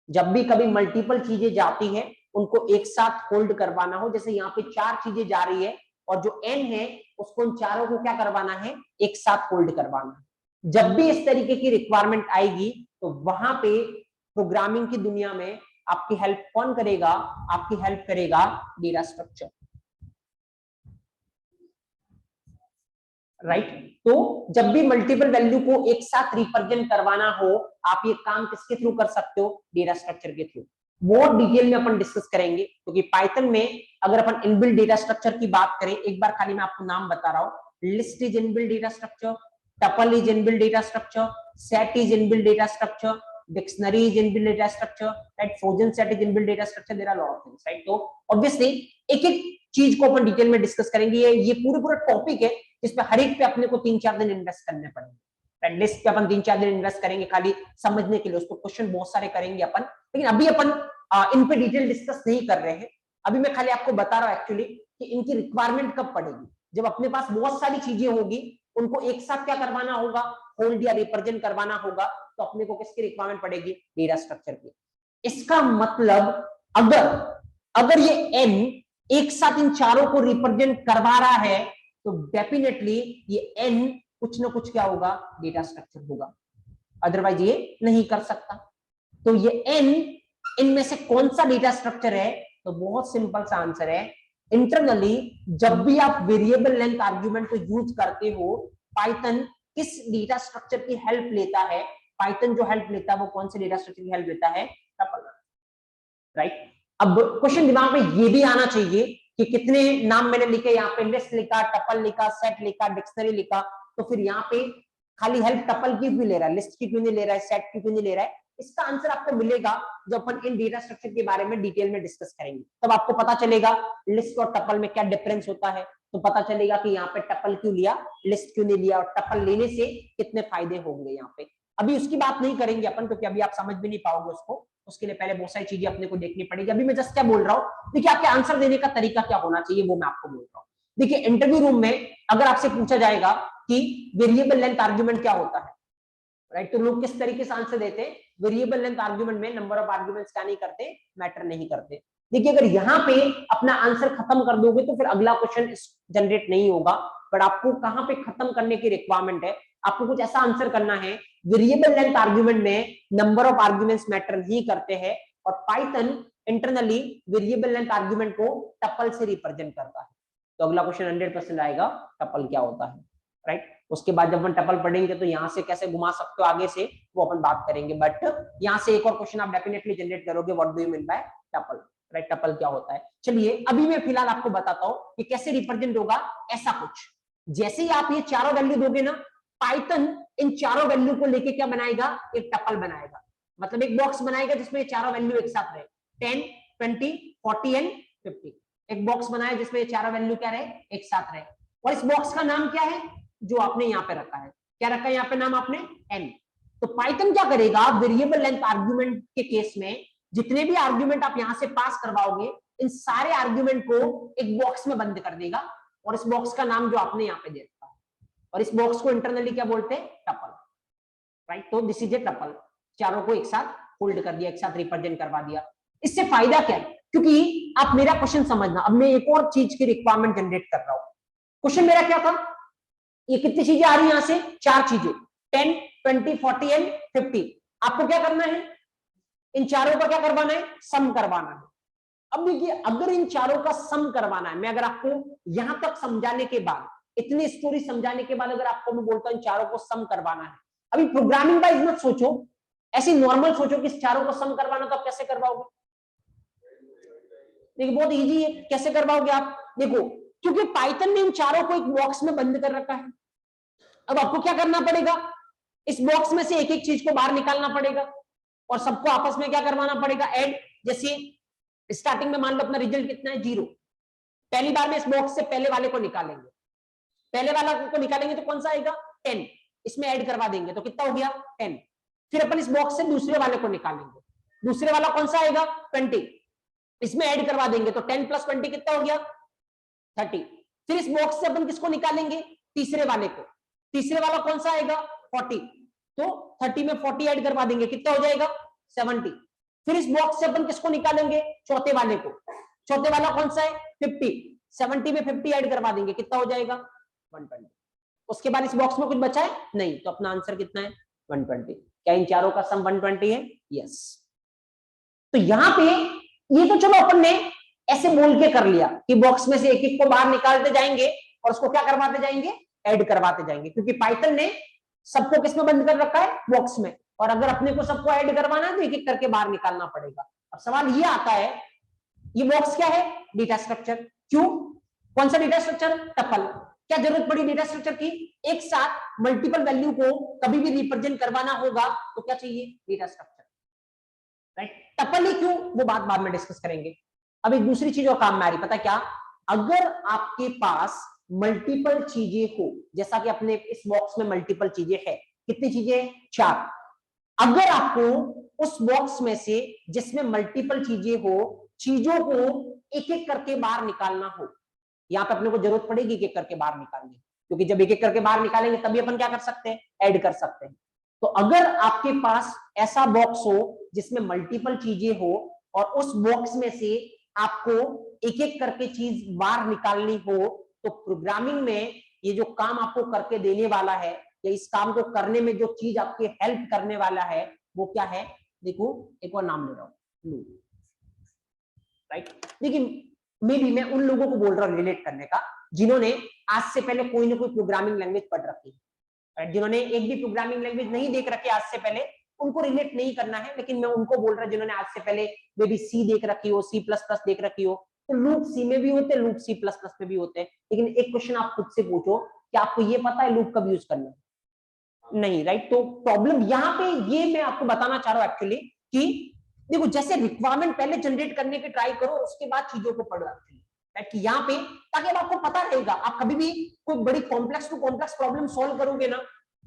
जब भी कभी मल्टीपल चीजें जाती हैं उनको एक साथ होल्ड करवाना हो, जैसे यहाँ पे 4 चीजें जा रही है और जो n है उसको उन चारों को क्या करवाना है, एक साथ होल्ड करवाना है। जब भी इस तरीके की रिक्वायरमेंट आएगी तो वहां पे प्रोग्रामिंग की दुनिया में आपकी हेल्प कौन करेगा, आपकी हेल्प करेगा डेटा स्ट्रक्चर, राइट। तो जब भी मल्टीपल वैल्यू को एक साथ रिप्रेजेंट करवाना हो, आप ये काम किसके थ्रू कर सकते हो, डेटा स्ट्रक्चर के थ्रू। वो डिटेल में अपन डिस्कस करेंगे, क्योंकि पाइथन में अगर अपन इनबिल्ट डेटा स्ट्रक्चर की बात करें, एक बार खाली मैं आपको नाम बता रहा हूं, list is inbuilt data structure, tuple is inbuilt data structure, set is inbuilt data structure, dictionary is inbuilt data structure, right, frozen set is inbuilt data structure, there are lot of things, right. तो obviously एक एक चीज को अपन detail में discuss करेंगे। ये पूरा topic है जिसपे हर एक पे अपने को 3-4 दिन इन्वेस्ट करने पड़ेंगे, लिस्ट पे अपन 3-4 दिन इन्वेस्ट करेंगे खाली समझने के लिए, उसको क्वेश्चन बहुत सारे करेंगे अपन, लेकिन अभी अपन इन पे डिटेल डिस्कस नहीं कर रहे हैं। अभी मैं खाली आपको बता रहा हूं एक्चुअली कि इनकी रिक्वायरमेंट कब पड़ेगी, जब अपने पास बहुत सारी चीजें होगी, उनको एक साथ क्या करवाना होगा, होल्ड या रिप्रेजेंट करवाना होगा, तो अपने को किसकी रिक्वायरमेंट पड़ेगी, डेटा स्ट्रक्चर की। इसका मतलब अगर अगर ये n एक साथ इन चारों को रिप्रेजेंट करवा रहा है तो डेफिनेटली ये n कुछ ना कुछ क्या होगा, डेटा स्ट्रक्चर होगा, अदरवाइज ये नहीं कर सकता। तो ये n इनमें से कौन सा डेटा स्ट्रक्चर है, तो बहुत सिंपल सा आंसर है, इंटरनली जब भी आप वेरिएबल लेंथ आर्ग्यूमेंट को यूज करते हो, पाइथन किस डेटा स्ट्रक्चर की हेल्प लेता है, पाइथन जो हेल्प लेता है वो कौन से डेटा स्ट्रक्चर की हेल्प लेता है, टपल, राइट। अब क्वेश्चन दिमाग में ये भी आना चाहिए कि कितने नाम मैंने लिखे, यहाँ पे लिस्ट लिखा, टपल लिखा, सेट लिखा, डिक्शनरी लिखा, तो फिर यहाँ पे खाली हेल्प टपल की क्यों ले रहा है, लिस्ट की क्यों नहीं ले रहा है, सेट की क्यों नहीं ले रहा है। इसका आंसर आपको मिलेगा जब अपन इन डेटा स्ट्रक्चर के बारे में डिटेल में डिस्कस करेंगे, तब आपको पता चलेगा लिस्ट और टपल में क्या डिफरेंस होता है, तो पता चलेगा कि यहाँ पे टपल क्यों लिया, लिस्ट क्यों नहीं लिया, और टपल लेने से कितने फायदे होंगे यहाँ पे। अभी उसकी बात नहीं करेंगे अपन, क्योंकि अभी आप समझ भी नहीं पाओगे उसको, उसके लिए पहले बहुत सारी चीजें अपने को देखनी पड़ेगी। अभी मैं जस्ट क्या बोल रहा हूँ, देखिए आपके आंसर देने का तरीका क्या होना चाहिए वो मैं आपको बोल रहा हूँ। देखिए इंटरव्यू रूम में अगर आपसे पूछा जाएगा कि वेरिएबल लेंथ आर्ग्यूमेंट क्या होता है, राइट, तो लोग किस तरीके से आंसर देते हैं, वेरिएबल लेंथ आर्ग्यूमेंट में नंबर ऑफ आर्ग्यूमेंट्स क्या नहीं करते, मैटर नहीं करते। देखिए अगर यहाँ पे अपना आंसर खत्म कर दोगे तो फिर अगला क्वेश्चन जनरेट नहीं होगा, बट आपको कहाँ पे खत्म करने की रिक्वायरमेंट है, आपको कुछ ऐसा आंसर करना है, वेरिएबल लेंथ आर्ग्यूमेंट में नंबर ऑफ आर्ग्यूमेंट्स मैटर नहीं करते हैं, और Python internally variable length argument को टपल से रिप्रेजेंट करता है। तो अगला क्वेश्चन 100% आएगा, टपल क्या होता है, राइट। उसके बाद जब हम टपल पढ़ेंगे तो यहाँ से कैसे घुमा सकते हो आगे से वो अपन बात करेंगे, बट यहाँ से एक और क्वेश्चन आप डेफिनेटली जनरेट करोगे, what do you mean by tuple, right, tuple क्या होता है। चलिए अभी मैं फिलहाल आपको बताता हूँ कि कैसे रिप्रेजेंट होगा, ऐसा कुछ जैसे ही आप ये चारों वैल्यू दोगे ना, पाइथन इन चारों वैल्यू को लेके क्या बनाएगा, एक टपल बनाएगा, मतलब एक बॉक्स बनाएगा जिसमें ये चारों वैल्यू एक साथ रहे, 10, 20, 40 एंड 50, एक बॉक्स बनाया जिसमें ये चारों वैल्यू क्या रहे, एक साथ रहे। और इस बॉक्स का नाम क्या है, जो आपने यहाँ पे रखा है, क्या रखा है यहाँ पे नाम आपने, n। तो पाइथन क्या करेगा, वेरिएबल लेंथ आर्ग्यूमेंट के केस में जितने भी आर्ग्यूमेंट आप यहां से पास करवाओगे, इन सारे आर्ग्यूमेंट को एक बॉक्स में बंद कर देगा, और इस बॉक्स का नाम जो आपने यहाँ पे दे रखा है, और इस बॉक्स को इंटरनली क्या बोलते हैं, टपल, राइट। तो दिस इज ए टपल, चारों को एक साथ होल्ड कर दिया, एक साथ रिप्रेजेंट करवा दिया। इससे फायदा क्या है, क्योंकि आप मेरा क्वेश्चन समझना, अब मैं एक और चीज की रिक्वायरमेंट जनरेट कर रहा हूं। क्वेश्चन मेरा क्या था, ये कितनी चीजें आ रही है यहां से, 4 चीजें, 10, 20, 40 एंड 50। आपको क्या करना है, इन चारों का क्या करवाना है, सम करवाना है। अब देखिए, अगर इन चारों का सम करवाना है, मैं अगर आपको यहां तक समझाने के बाद, इतनी स्टोरी समझाने के बाद अगर आपको मैं बोलता हूं इन चारों को सम करवाना है, अभी प्रोग्रामिंग वाइज मत सोचो, ऐसी नॉर्मल सोचो कि इस चारों को सम करवाना, तो आप कैसे करवाओगे? देखिए बहुत इजी है, कैसे करवाओगे आप, देखो, क्योंकि पाइथन ने इन चारों को एक बॉक्स में बंद कर रखा है। अब आपको क्या करना पड़ेगा, इस बॉक्स में से एक एक चीज को बाहर निकालना पड़ेगा और सबको आपस में क्या करवाना पड़ेगा, ऐड। जैसे स्टार्टिंग में मान लो अपना रिजल्ट कितना है, 0। पहली बार में इस बॉक्स से पहले वाले को निकालेंगे, पहले वाला को निकालेंगे तो कौन सा आएगा, 10, इसमें ऐड करवा देंगे तो कितना हो गया, 10। फिर अपन इस बॉक्स से दूसरे वाले को निकालेंगे, दूसरे वाला कौन सा आएगा, 20, इसमें ऐड करवा देंगे तो 10 + 20 कितना हो गया, 30। फिर इस बॉक्स से अपन किसको निकालेंगे, तीसरे वाले को, तीसरे वाला कौन सा आएगा, 40, तो 30 में 40 ऐड करवा देंगे, कितना हो जाएगा, 70। फिर इस बॉक्स से अपन किसको निकालेंगे, चौथे वाले को, चौथे वाला कौन सा है, 50, 70 में 50 ऐड करवा देंगे, कितना हो जाएगा, 120। उसके बाद इस बॉक्स में कुछ बचा है नहीं, तो अपना आंसर कितना है, 120। क्या इन चारों का सम 120 है, यस। तो यहां पे ये तो चलो अपन ने ऐसे बोल के कर लिया कि बॉक्स में से एक एक को बाहर निकालते जाएंगे और उसको क्या करवाते जाएंगे, ऐड करवाते जाएंगे, क्योंकि पाइथन ने सबको किसमें बंद कर रखा है, बॉक्स में, और अगर अपने को सबको ऐड करवाना है तो एक एक करके बाहर निकालना पड़ेगा। अब सवाल ये आता है, ये बॉक्स क्या है, डेटा स्ट्रक्चर, क्यों, कौन सा डेटा स्ट्रक्चर, टपल। क्या जरूरत पड़ी डेटा स्ट्रक्चर की, एक साथ मल्टीपल वैल्यू को कभी भी रिप्रेजेंट करवाना होगा तो क्या चाहिए, डेटा स्ट्रक्चर, राइट। टपल ही क्यों, वो बात बाद में डिस्कस करेंगे। अब एक दूसरी चीज और काम में आ रही, पता क्या, अगर आपके पास मल्टीपल चीजें हो, जैसा कि अपने इस बॉक्स में मल्टीपल चीजें है, कितनी चीजें, 4। अगर आपको उस बॉक्स में से जिसमें मल्टीपल चीजें हो, चीजों को एक एक करके बाहर निकालना हो, यहां पे अपने को जरूरत पड़ेगी एक एक करके बाहर निकालने, क्योंकि जब एक एक करके बाहर निकालेंगे तभी अपन क्या कर सकते हैं, ऐड कर सकते हैं। तो अगर आपके पास ऐसा बॉक्स हो जिसमें मल्टीपल चीजें हो और उस बॉक्स में से आपको एक एक करके चीज बाहर निकालनी हो, तो प्रोग्रामिंग में ये जो काम आपको करके देने वाला है, या इस काम को करने में जो चीज आपकी हेल्प करने वाला है, वो क्या है, देखो एक और नाम ले रहा हूं, लूप, राइट। देखिए मैं उन लोगों को बोल रहा हूं रिलेट करने का जिन्होंने आज से पहले कोई ना कोई प्रोग्रामिंग लैंग्वेज पढ़ रखी है, जिन्होंने एक भी प्रोग्रामिंग लैंग्वेज नहीं देख रखी आज से पहले, उनको रिलेट नहीं करना है, लेकिन मैं उनको बोल रहा हूं जिन्होंने आज से पहले मे बी सी देख रखी हो, C++ देख रखी हो, तो लूप सी में भी होते हैं, लूप C++ में भी होते हैं। लेकिन एक क्वेश्चन आप खुद से पूछो कि आपको ये पता है लूप कब यूज करना है, नहीं, राइट। तो प्रॉब्लम यहाँ पे ये मैं आपको बताना चाह रहा हूं एक्चुअली कि देखो, जैसे रिक्वायरमेंट पहले जनरेट करने की ट्राई करो, उसके बाद चीजों को पढ़ो एक्चुअली, राइट, कि यहाँ पे, ताकि अब आपको पता रहेगा, आप कभी भी कोई बड़ी complex to complex problem solve करोगे ना,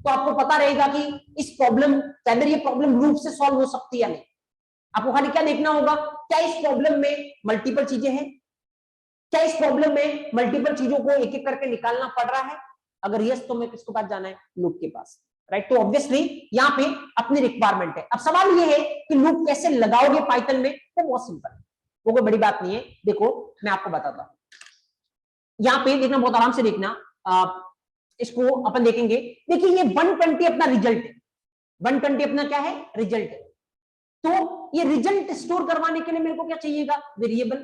तो आपको पता रहेगा कि इस प्रॉब्लम, अगर ये प्रॉब्लम लूप से सॉल्व हो सकती है या नहीं। आपको खाली क्या देखना होगा, क्या इस प्रॉब्लम में मल्टीपल चीजें हैं, क्या इस प्रॉब्लम में मल्टीपल चीजों को एक एक करके निकालना पड़ रहा है, अगर यस तो मैं किसके पास जाना है, लूप के पास, राइट। तो ऑब्वियसली यहाँ पे अपनी रिक्वायरमेंट है। अब सवाल ये है कि लूप कैसे लगाओगे पाइथन में, वो बहुत सिंपल है, वो कोई बड़ी बात नहीं है। देखो मैं आपको बताता हूं, यहाँ पे देखना, बहुत आराम से देखना, इसको अपन देखेंगे। देखिए ये 120 अपना रिजल्ट है, 120 अपना क्या है, रिजल्ट है। तो ये रिजल्ट स्टोर करवाने के लिए मेरे को क्या चाहिएगा, वेरिएबल,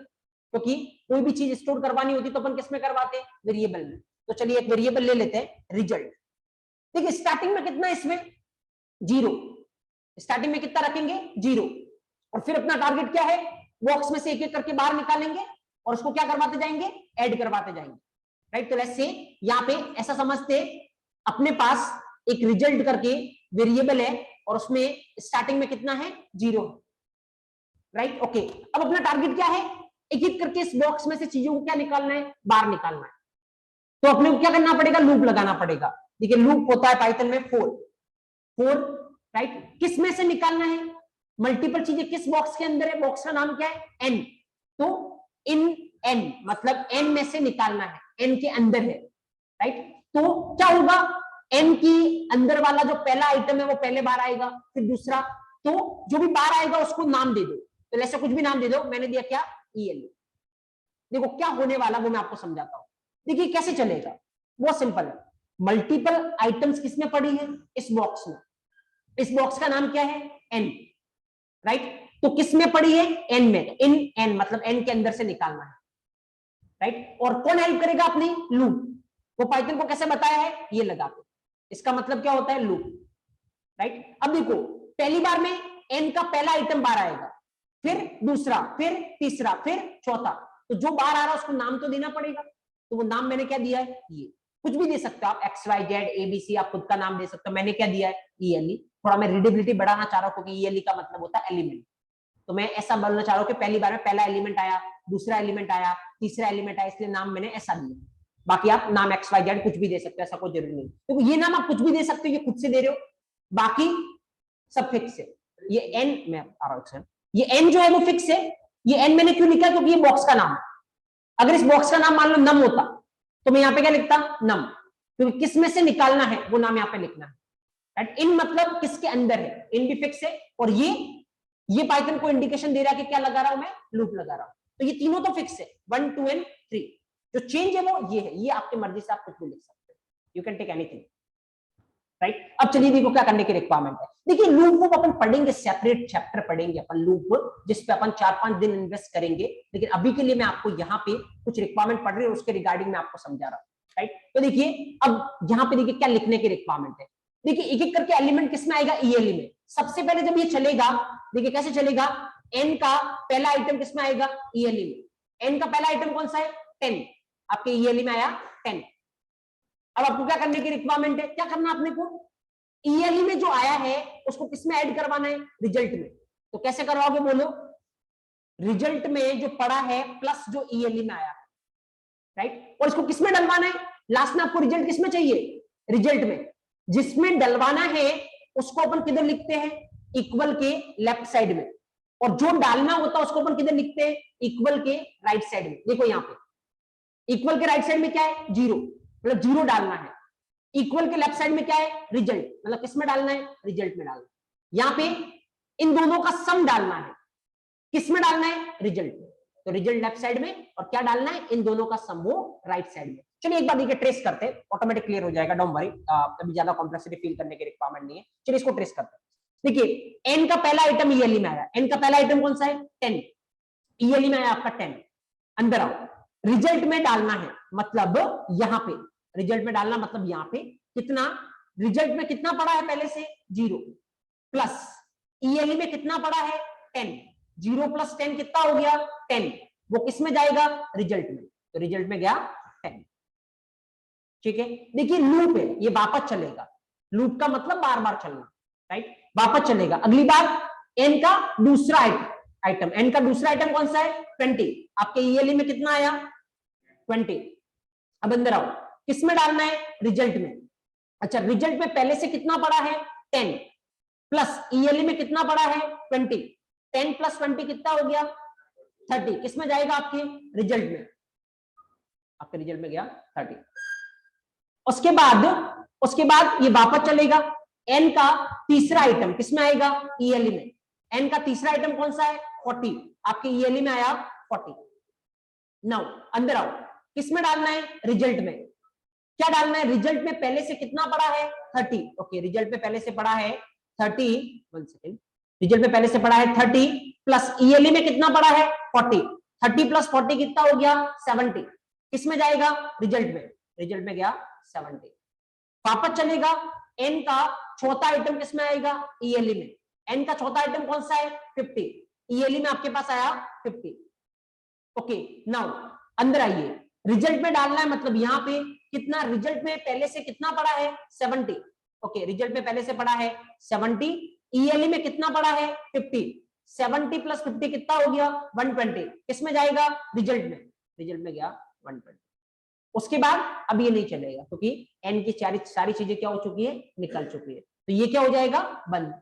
क्योंकि कोई भी चीज स्टोर करवानी होती तो अपन किस में करवाते हैं, वेरिएबल में। तो चलिए एक वेरिएबल ले लेते हैं, रिजल्ट। देखिए स्टार्टिंग में कितना है इसमें, 0, स्टार्टिंग में कितना रखेंगे, 0, और फिर अपना टारगेट क्या है, बॉक्स में से एक एक करके बाहर निकालेंगे और उसको क्या करवाते जाएंगे, ऐड करवाते जाएंगे, राइट। तो लेट्स से यहाँ पे ऐसा समझते, अपने पास एक रिजल्ट करके वेरिएबल है और उसमें स्टार्टिंग में कितना है, 0, राइट, ओके। अब अपना टारगेट क्या है, एक एक करके इस बॉक्स में से चीजों को क्या निकालना है, बाहर निकालना है। तो अपने को क्या करना पड़ेगा, लूप लगाना पड़ेगा। देखिए लूप होता है पाइथन में 4, राइट। किस में से निकालना है, मल्टीपल चीजें किस बॉक्स के अंदर है, बॉक्स का नाम क्या है, n, तो इन n मतलब n में से निकालना है, n के अंदर है, राइट। तो क्या होगा, n की अंदर वाला जो पहला आइटम है वो पहले बार आएगा, फिर दूसरा, तो जो भी बार आएगा उसको नाम दे दो, तो ऐसे कुछ भी नाम दे दो, मैंने दिया क्या ELE। देखो क्या होने वाला वो मैं आपको समझाता हूं। देखिए कैसे चलेगा, बहुत सिंपल है। मल्टीपल आइटम्स किसमें पड़ी है, इस बॉक्स में। इस बॉक्स का नाम क्या है, N, राइट। तो किसमें पड़ी है, N में। इन N मतलब N के अंदर से निकालना है, राइट। और कौन हेल्प करेगा अपनी, लूप। वो पाइथन को कैसे बताया है, ये लगा के। इसका मतलब क्या होता है, लूप, राइट। अब देखो पहली बार में N का पहला आइटम बार आएगा, फिर दूसरा, फिर तीसरा, फिर चौथा। तो जो बार आ रहा है उसको नाम तो देना पड़ेगा। तो वो नाम मैंने क्या दिया है, ये। कुछ भी दे सकते हो आप, XYZ ABC, आप खुद का नाम दे सकते हो। मैंने क्या दिया है, ELE। थोड़ा मैं रीडेबिलिटी बढ़ाना चाह रहा हूं क्योंकि ELE का मतलब होता है एलिमेंट। तो मैं ऐसा बोलना चाह रहा हूं कि पहली बार में पहला एलिमेंट आया, दूसरा एलिमेंट आया, तीसरा एलिमेंट आया, इसलिए नाम मैंने ऐसा दिया। बाकी आप नाम XYZ कुछ भी दे सकते हो, ऐसा कोई जरूरी नहीं। तो ये नाम आप कुछ भी दे सकते हो, ये खुद से दे रहे हो, बाकी सब फिक्स है। ये N, मैं आ रहा हूं, ये N जो है वो फिक्स है। ये N मैंने क्यों लिखा, क्योंकि ये बॉक्स का नाम है। अगर इस बॉक्स का नाम मान लो नम होता तो मैं यहाँ पे क्या लिखता, नम, क्योंकि किस में से निकालना है वो नाम यहाँ पे लिखना है, राइट। इन मतलब किसके अंदर है, इन भी फिक्स है। और ये पाइथन को इंडिकेशन दे रहा है कि क्या लगा रहा हूं मैं, लूप लगा रहा हूं। तो ये तीनों तो फिक्स है, 1 2 एंड 3। जो चेंज है वो ये है, ये आपकी मर्जी से आप कुछ भी लिख सकते हो, you can take anything, right. अब चलिए देखो क्या करने की रिक्वायरमेंट है। देखिए लूप को अपन पढ़ेंगे, सेपरेट चैप्टर पढ़ेंगे अपन लूप, जिस पे अपन 4-5 दिन इन्वेस्ट करेंगे। लेकिन अभी के लिए मैं आपको यहाँ पे कुछ रिक्वायरमेंट पढ़ रही हूँ, उसके रिगार्डिंग मैं आपको समझा रहा हूँ, राइट। तो देखिए अब यहाँ पे देखिए क्या लिखने की रिक्वायरमेंट है। देखिए एक एक करके एलिमेंट किसमें आएगा, ELE में। सबसे पहले जब ये चलेगा, देखिए कैसे चलेगा, N का पहला आइटम किसमें आएगा, ELE में। N का पहला आइटम कौन सा है, 10, आपके ELE में आया 10। अब आपको क्या करने की रिक्वायरमेंट है, क्या करना आपने को, ELE में जो आया है उसको किसमें ऐड करवाना है, रिजल्ट में। तो कैसे करवाओगे बोलो, रिजल्ट में जो पड़ा है प्लस जो ELE में आया है, राइट। और इसको किसमें डलवाना है, लास्ट में आपको रिजल्ट किसमें चाहिए, रिजल्ट में। जिसमें डलवाना है उसको अपन किधर लिखते हैं, इक्वल के लेफ्ट साइड में। और जो डालना होता है उसको अपन किधर लिखते हैं, इक्वल के राइट साइड में। देखो यहाँ पे इक्वल के राइट साइड में क्या है, 0, मतलब 0 डालना है। इक्वल के लेफ्ट साइड में क्या है, रिजल्ट, मतलब किसमें डालना है, रिजल्ट में डालना है। यहाँ पे इन दोनों का सम डालना है, किसमें डालना है, रिजल्ट में। तो रिजल्ट लेफ्ट साइड में, और क्या डालना है, इन दोनों का सम वो राइट साइड में। चलिए एक बार देखिए ट्रेस करते हैं, ऑटोमेटिक क्लियर हो जाएगा, डोंट वरी, अभी ज्यादा कॉम्प्लेक्सिटी फील करने की रिक्वायरमेंट नहीं है। चलिए इसको ट्रेस करते हैं। देखिए N का पहला आइटम ELE में आया, N का पहला आइटम कौन सा है, 10, ELE में आया आपका 10। अंदर आओ, रिजल्ट में डालना है, मतलब यहां पे रिजल्ट में डालना, मतलब यहां पे कितना, रिजल्ट में कितना पड़ा है पहले से, 0, प्लस ELE में कितना पड़ा है, 10। 0 प्लस 10 कितना हो गया, 10। वो किसमें जाएगा, रिजल्ट में। तो रिजल्ट में गया 10, ठीक है। देखिए लूप है, ये वापस चलेगा। लूप का मतलब बार बार चलना, राइट, वापस चलेगा। अगली बार N का दूसरा आइटम, N का दूसरा आइटम कौन सा है, 20। आपके ELE में कितना आया, 20। अब अंदर आओ, किसमें डालना है, रिजल्ट में। अच्छा रिजल्ट में पहले से कितना पड़ा है, 10, प्लस ELE में कितना पड़ा है, 20। 10 प्लस 20 कितना हो गया, 30। किसमें जाएगा, आपके रिजल्ट में। आपके रिजल्ट में गया 30। उसके बाद ये वापस चलेगा। N का तीसरा आइटम किसमें आएगा, ELE में। N का तीसरा आइटम कौन सा है, 40। आपके ELE में आया 40। नाउ अंदर आओ, किसमें डालना है, रिजल्ट में। क्या डालना है, रिजल्ट में पहले से कितना पड़ा है, 30। ओके, रिजल्ट में पहले से पड़ा है 30, 1 सेकेंड, रिजल्ट में पहले से पड़ा है 30, प्लस ELE में कितना पड़ा है, 40। 30 प्लस 40 कितना हो गया, 70। किसमें जाएगा, रिजल्ट में। रिजल्ट में गया 70। वापस चलेगा, N का चौथा आइटम किसमें आएगा, ELE में। N का चौथा आइटम कौन सा है, 50। ELE में आपके पास आया 50। ओके नाउ अंदर आइए, रिजल्ट में डालना है, मतलब यहां पे कितना, रिजल्ट में पहले से कितना पड़ा है, 70। ओके, रिजल्ट में पहले से पड़ा है 70। ELE में कितना पड़ा है, 50। 70 प्लस 50 कितना हो गया, 120। किसमें जाएगा, रिजल्ट में। रिजल्ट में गया 120। उसके बाद अब ये नहीं चलेगा, क्योंकि N की सारी चीजें क्या हो चुकी है, निकल चुकी है। तो ये क्या हो जाएगा, बंद।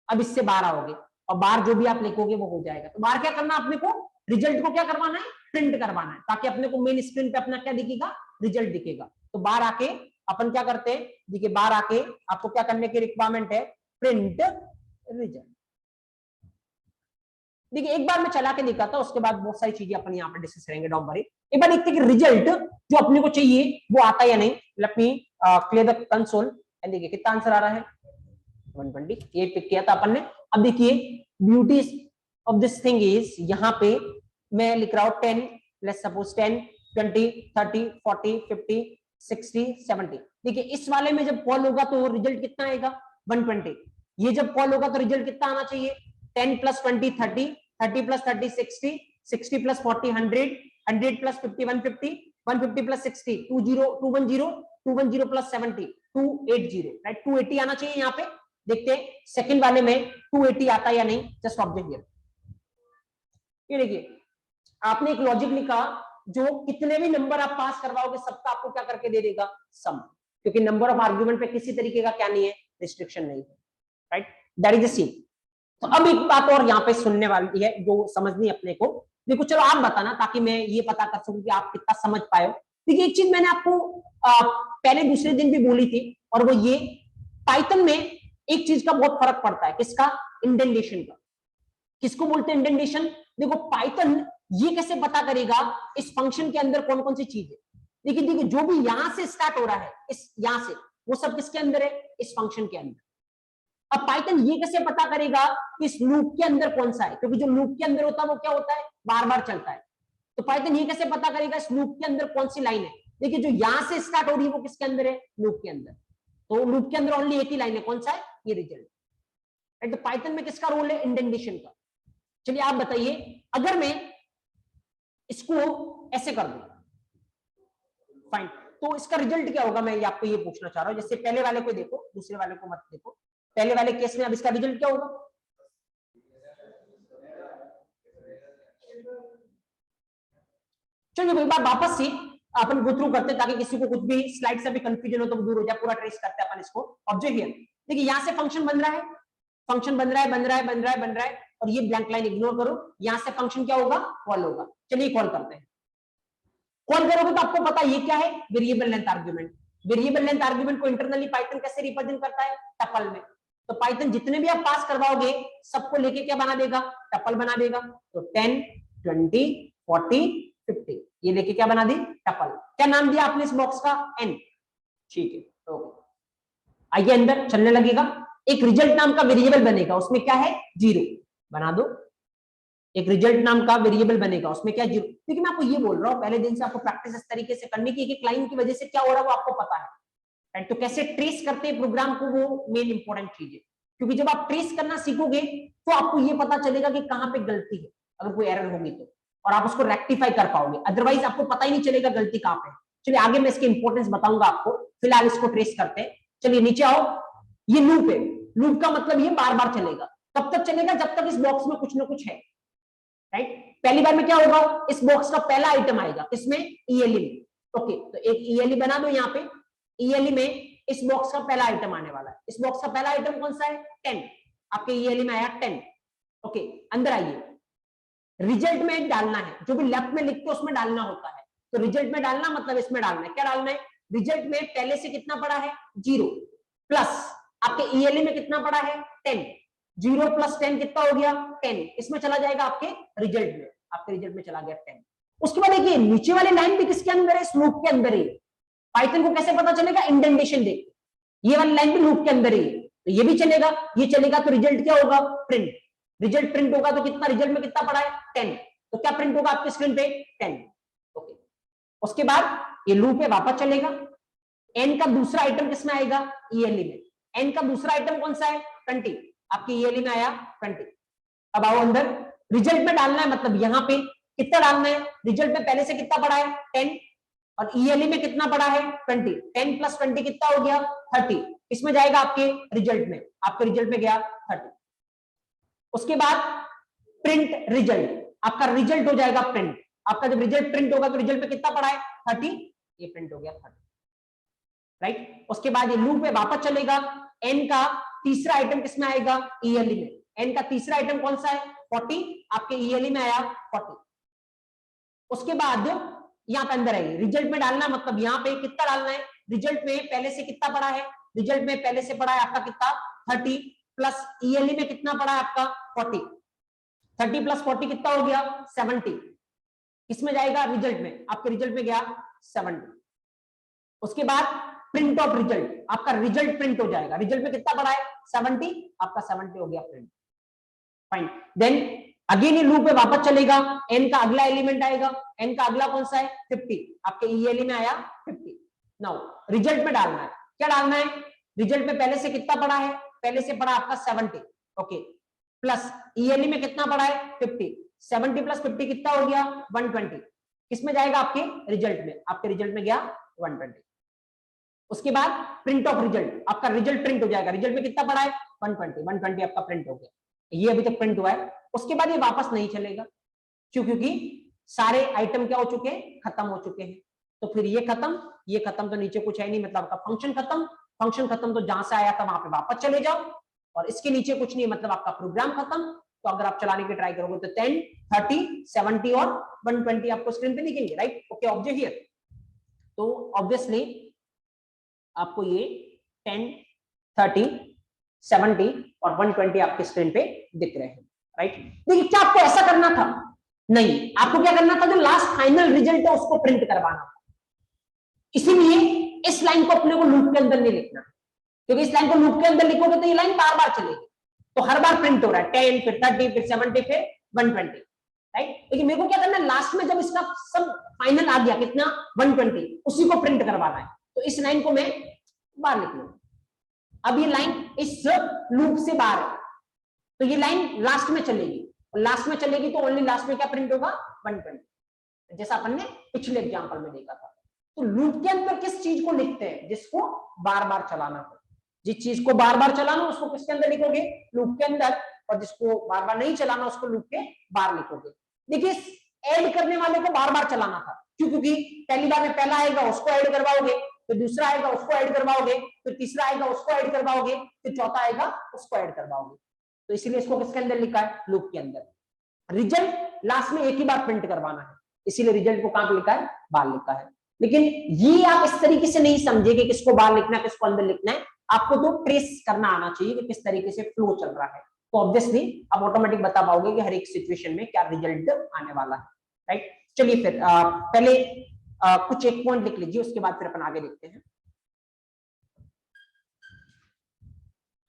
अब इससे बाहर आओगे, और बाहर जो भी आप लिखोगे वो हो जाएगा। तो बाहर क्या करना अपने को, रिजल्ट को क्या करवाना है, प्रिंट करवाना है, ताकि अपने को मेन स्क्रीन पे अपना क्या दिखेगा, रिजल्ट दिखेगा। तो बाहर आके अपन क्या करते हैं, देखिए बाहर आके आपको क्या करने की रिक्वायरमेंट है, प्रिंट रिजल्ट। देखिए एक बार मैं चला के दिखाता हूं, उसके बाद बहुत सारी चीजें अपन यहाँ पे डिस्कस करेंगे, डोंट वरी। एक बार देखते हैं कि रिजल्ट जो अपने को चाहिए वो आता या नहीं। Let me clear the console and देखिए कितना आंसर आ रहा है 120, ये पिक किया था अपन ने। अब देखिए beauty of this thing is, यहाँ पे मैं लिख रहा हूँ 10, लेट्स सपोज 10, 20, 30, 40, 50, 60, 70। देखिए इस वाले में जब कॉल होगा तो रिजल्ट कितना आएगा 120। ये जब कॉल होगा तो रिजल्ट कितना आना चाहिए 10 plus 20 30, 30 plus 30 60, 60 plus 40 100, 100 plus 50 150, 150 plus 60 20, 210, 210 plus 70 280, right 280 आना चाहिए। यहाँ पे देखते हैं सेकंड वाले में 280 आता है या नहीं, जस्ट ऑब्जर्व हियर। ये देखिए आपने एक लॉजिक लिखा जो कितने भी नंबर आप पास करवाओगे सबका आपको क्या करके दे देगा सम, क्योंकि नंबर ऑफ आर्गुमेंट पे किसी तरीके का क्या नहीं है रिस्ट्रिक्शन नहीं है, right that is the scene. तो अब एक बात और यहाँ पे सुनने वाली है जो समझनी अपने को। देखो चलो आप बताना ताकि मैं ये पता कर सकूं कि आप कितना समझ पाए हो। देखिए एक चीज मैंने आपको पहले दूसरे दिन भी बोली थी और वो ये, पाइथन में एक चीज का बहुत फर्क पड़ता है, किसका, इंडेंटेशन का। किसको बोलते हैं इंडेंटेशन? देखो पाइथन ये कैसे पता करेगा इस फंक्शन के अंदर कौन कौन सी चीज है। देखिए देखिए जो भी यहां से स्टार्ट हो रहा है इस यहां से, वो सब किसके अंदर है, इस फंक्शन के अंदर। अब पाइथन ये कैसे पता करेगा कि इस लूप के अंदर कौन सा है, क्योंकि जो लूप के अंदर होता है वो क्या होता है, बार बार चलता है। तो पाइथन ये कैसे पता करेगा इस लूप के अंदर कौन सी लाइन है। देखिए जो यहां से स्टार्ट हो रही है वो किसके अंदर है, लूप के अंदर। तो लूप के अंदर ओनली एक ही लाइन है, कौन सा है, ये रिजल्ट। तो पाइथन में किसका रोल है, इंडेंटेशन का। चलिए आप बताइए अगर मैं इसको ऐसे कर दूं, फाइन, तो इसका रिजल्ट क्या होगा, मैं आपको ये पूछना चाह रहा हूं। जैसे पहले वाले को देखो, दूसरे वाले को मत देखो, पहले वाले केस में अब इसका रिजल्ट क्या होगा, चलिए एक बार वापस से अपन गो थ्रू करते हैं ताकि किसी को कुछ भी स्लाइड से भी कंफ्यूजन हो तो दूर हो जाए। पूरा ट्रेस करते हैं अपन इसको। ऑब्जेक्ट हियर देखिए यहां से फंक्शन बन रहा है, फंक्शन बन रहा है बन रहा है बन रहा है बन रहा है, और ये ब्लैंक लाइन इग्नोर करो। यहां से फंक्शन क्या होगा, कॉल होगा। चलिए कॉल करते हैं। कॉल करोगे तो आपको पता ये क्या है, variable length argument. Variable length argument को इंटरनली पाइथन कैसे रिप्रेजेंट करता है, टपल में। तो पाइथन जितने भी आप पास करवाओगे सबको लेके क्या बना देगा, टपल बना देगा। तो 10 20 40 50 ये लेके क्या बना दी, टपल। क्या नाम दिया आपने इस बॉक्स का, एन, ठीक है। तो आइए अंदर चलने लगेगा। एक रिजल्ट नाम का वेरिएबल बनेगा, उसमें क्या है, 0 बना दो। एक रिजल्ट नाम का वेरिएबल बनेगा, उसमें क्या, 0। देखिए मैं आपको ये बोल रहा हूँ पहले दिन से आपको प्रैक्टिस इस तरीके से करने की, एक लाइन की वजह से क्या हो रहा है वो आपको पता है, राइट। तो कैसे ट्रेस करते हैं प्रोग्राम को, वो मेन इंपॉर्टेंट चीज है। क्योंकि जब आप ट्रेस करना सीखोगे तो आपको ये पता चलेगा कि कहाँ पे गलती है, अगर कोई एरर होगी तो, और आप उसको रेक्टिफाई कर पाओगे। अदरवाइज आपको पता ही नहीं चलेगा गलती कहाँ पे। चलिए आगे मैं इसके इंपॉर्टेंस बताऊंगा आपको, फिलहाल इसको ट्रेस करते हैं। चलिए नीचे आओ। ये लूप है, लूप का मतलब ये बार बार चलेगा। कब तक चलेगा, जब तक इस बॉक्स में कुछ ना कुछ है, राइट। पहली बार में क्या होगा, इस बॉक्स का पहला आइटम आएगा, इसमें ईएलई में। ओके तो एक ईएलई बना दो यहाँ पे। ईएलई में इस बॉक्स का पहला आइटम आने वाला है। इस बॉक्स का पहला आइटम कौन सा है, 10। आपके ईएलई में आया 10। ओके अंदर आइए। रिजल्ट में डालना है, जो भी लेफ्ट में लिखते हैं उसमें डालना होता है। तो रिजल्ट में डालना मतलब इसमें डालना है, क्या डालना है, रिजल्ट में पहले से कितना पड़ा है, 0 प्लस आपके ईएलई में कितना पड़ा है, 10। 0 प्लस 10 कितना हो गया, 10। इसमें चला जाएगा आपके रिजल्ट में, आपके रिजल्ट में चला गया 10। उसके बाद देखिए नीचे वाली लाइन भी किसके अंदर है, लूप के अंदर है। पाइथन को कैसे पता चलेगा, इंडेंटेशन देख, ये वाली लाइन भी लूप के अंदर ही है, तो ये भी चलेगा, ये चलेगा। तो रिजल्ट क्या होगा, प्रिंट। रिजल्ट प्रिंट होगा तो कितना, रिजल्ट में कितना पड़ा है, 10। तो क्या प्रिंट होगा आपके स्क्रीन पे, 10। ओके उसके बाद ये लूप पे वापस चलेगा। एन का दूसरा आइटम किसमें आएगा, ईएलई में। एन का दूसरा आइटम कौन सा है, 20। आपके ईएलई में आया 20। अब आओ अंदर, रिजल्ट में डालना है, मतलब यहां पे कितना डालना है, रिजल्ट में पहले से कितना पड़ा है, 10, और ईएलई में कितना पड़ा है, 20। 10 प्लस 20 कितना हो गया, 30। इसमें जाएगा आपके रिजल्ट में, आपके रिजल्ट में गया 30। उसके बाद प्रिंट रिजल्ट, आपका रिजल्ट हो जाएगा प्रिंट। आपका जब रिजल्ट प्रिंट होगा तो रिजल्ट में कितना पड़ा है, 30, ये प्रिंट हो गया 30, राइट। उसके बाद ये लूप पे वापस चलेगा। एन का तीसरा आइटम किसमें आएगा, ईएलई में। एन का तीसरा आइटम कौन सा है, 40। आपके ईएलई में आया 40। उसके बाद यहां पे अंदर है, रिजल्ट में डालना मतलब यहां पे कितना डालना है, रिजल्ट में पहले से कितना पड़ा है, रिजल्ट में पहले से पड़ा है आपका कितना, 30 प्लस ईएलई में कितना पड़ा है आपका, 40। 30 प्लस 40 कितना हो गया 70, किसमें जाएगा रिजल्ट में, आपके रिजल्ट में गया 70। उसके बाद प्रिंट ऑफ रिजल्ट, आपका रिजल्ट प्रिंट हो जाएगा, रिजल्ट में कितना पड़ा है 70, आपका 70 हो गया प्रिंट। फाइन, देन अगेन ये लूप में वापस चलेगा, n का अगला एलिमेंट आएगा, n का अगला कौन सा है 50, आपके ELE में आया 50। नाउ रिजल्ट में डालना है, क्या डालना है, रिजल्ट में पहले से कितना पड़ा है, पहले से पड़ा आपका 70, ओके, प्लस ELE में कितना पड़ा है 50, 70 प्लस 50 कितना हो गया 120, किसमें जाएगा आपके रिजल्ट में, आपके रिजल्ट में गया 120। उसके बाद प्रिंट ऑफ रिजल्ट, आपका रिजल्ट प्रिंट हो जाएगा, रिजल्ट में कितना पड़ा है 120 आपका प्रिंट हो गया, ये अभी तक प्रिंट हुआ है। उसके बाद ये वापस नहीं चलेगा, क्यों, क्योंकि सारे आइटम क्या हो चुके हैं, खत्म हो चुके हैं। तो फिर ये खत्म तो नीचे कुछ है नहीं, मतलब आपका फंक्शन खत्म तो जहां से आया था वहां पे वापस चले जाओ, और इसके नीचे कुछ नहीं, मतलब आपका प्रोग्राम खत्म। तो अगर आप चलाने की ट्राई करोगे तो 10, 30, 70 और 120 आपको स्क्रीन पे दिखेंगे, राइट, ओके, ऑब्जेक्ट हियर। तो ऑब्वियसली आपको ये 10, 30, 70 और 120 आपके स्क्रीन पे दिख रहे हैं, राइट। देखिए क्या आपको ऐसा करना था, नहीं, आपको क्या करना था, जो लास्ट फाइनल रिजल्ट है उसको प्रिंट करवाना था। इसीलिए इस लाइन को अपने को लूप के अंदर नहीं लिखना, क्योंकि इस लाइन को लूप के अंदर लिखोगे तो ये लाइन बार बार चलेगी, तो हर बार प्रिंट हो रहा है 10, फिर 30, फिर 70, फिर 120, राइट। लेकिन मेरे को क्या करना है, लास्ट में जब इसका सब फाइनल आ गया कितना 120, उसी को प्रिंट करवाना है। तो इस लाइन को मैं बाहर लिख लूंगा, अब ये लाइन इस लूप से बाहर है, तो ये लाइन लास्ट में चलेगी, और लास्ट में चलेगी तो ओनली लास्ट में क्या प्रिंट होगा 120, जैसा अपन ने पिछले एग्जांपल में देखा था। तो लूप के अंदर किस चीज को लिखते हैं, जिसको बार बार चलाना हो, जिस चीज को बार बार चलाना उसको किसके अंदर लिखोगे, लूप के अंदर, और जिसको बार बार नहीं चलाना उसको लूप के बाहर लिखोगे। देखिए ऐड करने वाले को बार बार चलाना था, क्यों, क्योंकि पहली बार में पहला आएगा उसको ऐड करवाओगे, फिर दूसरा आएगा उसको ऐड करवाओगे, फिर तीसरा आएगा उसको ऐड करवाओगे, फिर चौथा आएगा उसको ऐड करवाओगे। तो इसीलिए इसको किसके अंदर लिखा है, लूप के अंदर। रिजल्ट लास्ट में एक ही बार प्रिंट करवाना है, इसीलिए रिजल्ट को कहां पे लिखा है, बाहर लिखा है। लेकिन ये आप इस तरीके से नहीं समझे कि किसको बाहर लिखना है किसको अंदर लिखना है, आपको तो ट्रेस करना आना चाहिए कि किस तरीके से फ्लो चल रहा है, तो ऑब्वियसली आप ऑटोमेटिक बता पाओगे कि हर एक सिचुएशन में क्या रिजल्ट आने वाला है, राइट। चलिए फिर पहले कुछ एक पॉइंट लिख लीजिए, उसके बाद फिर अपन आगे देखते हैं।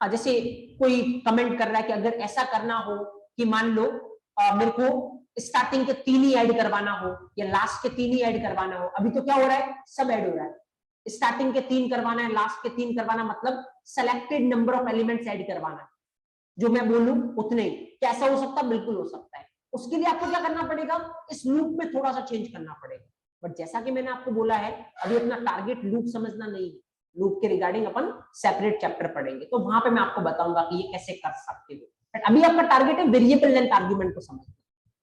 जैसे कोई कमेंट कर रहा है कि अगर ऐसा करना हो कि मान लो मेरे को स्टार्टिंग के 3 ही ऐड करवाना हो या लास्ट के 3 ही ऐड करवाना हो, अभी तो क्या हो रहा है, सब ऐड हो रहा है, स्टार्टिंग के 3 करवाना है, लास्ट के 3 करवाना, मतलब selected number of elements add करवाना है, जो मैं बोलूं उतने ही। कैसा हो सकता है, बिल्कुल हो सकता है। उसके लिए आपको क्या करना पड़ेगा, इस लूप में थोड़ा सा चेंज करना पड़ेगा, बट जैसा कि मैंने आपको बोला है अभी अपना टारगेट लूप समझना नहीं है, लूप के रिगार्डिंग अपन सेपरेट चैप्टर पढ़ेंगे, तो वहां पे मैं आपको बताऊंगा कि ये कैसे कर सकते हो। बट अभी आपका टारगेट है वेरिएबल लेंथ आर्गुमेंट को समझना,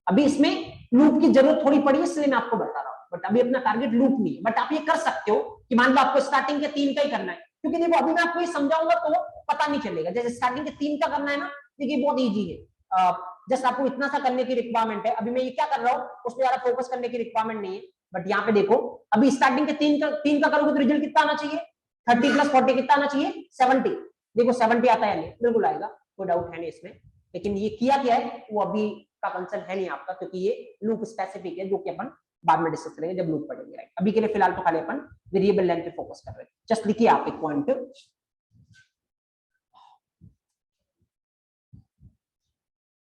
अभी इसमें लूप की जरूरत थोड़ी पड़ी है इसलिए मैं आपको बता रहा हूँ, बट अभी अपना टारगेट लूप नहीं है। बट आप ये कर सकते हो कि मान लो आपको स्टार्टिंग के 3 का ही करना है, क्योंकि देखो अभी मैं आपको ये समझाऊंगा तो पता नहीं चलेगा, जैसे स्टार्टिंग के 3 का करना है ना, देखिए बहुत ईजी है, जस्ट आपको इतना सा करने की रिक्वायरमेंट है। अभी मैं ये क्या कर रहा हूँ उस पर ज्यादा फोकस करने की रिक्वायरमेंट नहीं है, बट यहाँ पे देखो अभी स्टार्टिंग के 3 का करोगे तो रिजल्ट कितना आना चाहिए, 30 प्लस 40 कितना आना चाहिए 70, देखो 70 आता है, नहीं बिल्कुल आएगा, कोई डाउट है नहीं इसमें। लेकिन ये किया क्या है वो अभी का कंसर्न है नहीं आपका, क्योंकि ये लूप स्पेसिफिक है जो कि अपन बाद में डिस्कस करेंगे जब लूप पढ़ेंगे, राइट। अभी के लिए फिलहाल तो खाली अपन वेरिएबल लेंथ पे फोकस कर रहे हैं। जस्ट लिखिए आप एक पॉइंट,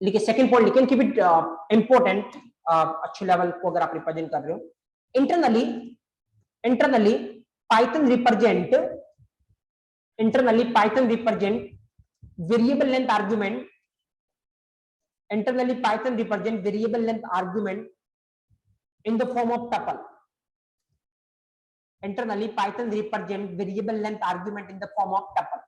लिखिए सेकंड पॉइंट लिखिए, कीप इट इंपॉर्टेंट, अच्छे लेवल को अगर आप रिप्रेजेंट कर रहे हो। Internally Python represent variable length argument, internally Python represent variable length argument in the form of tuple. Internally Python represent variable length argument in the form of tuple.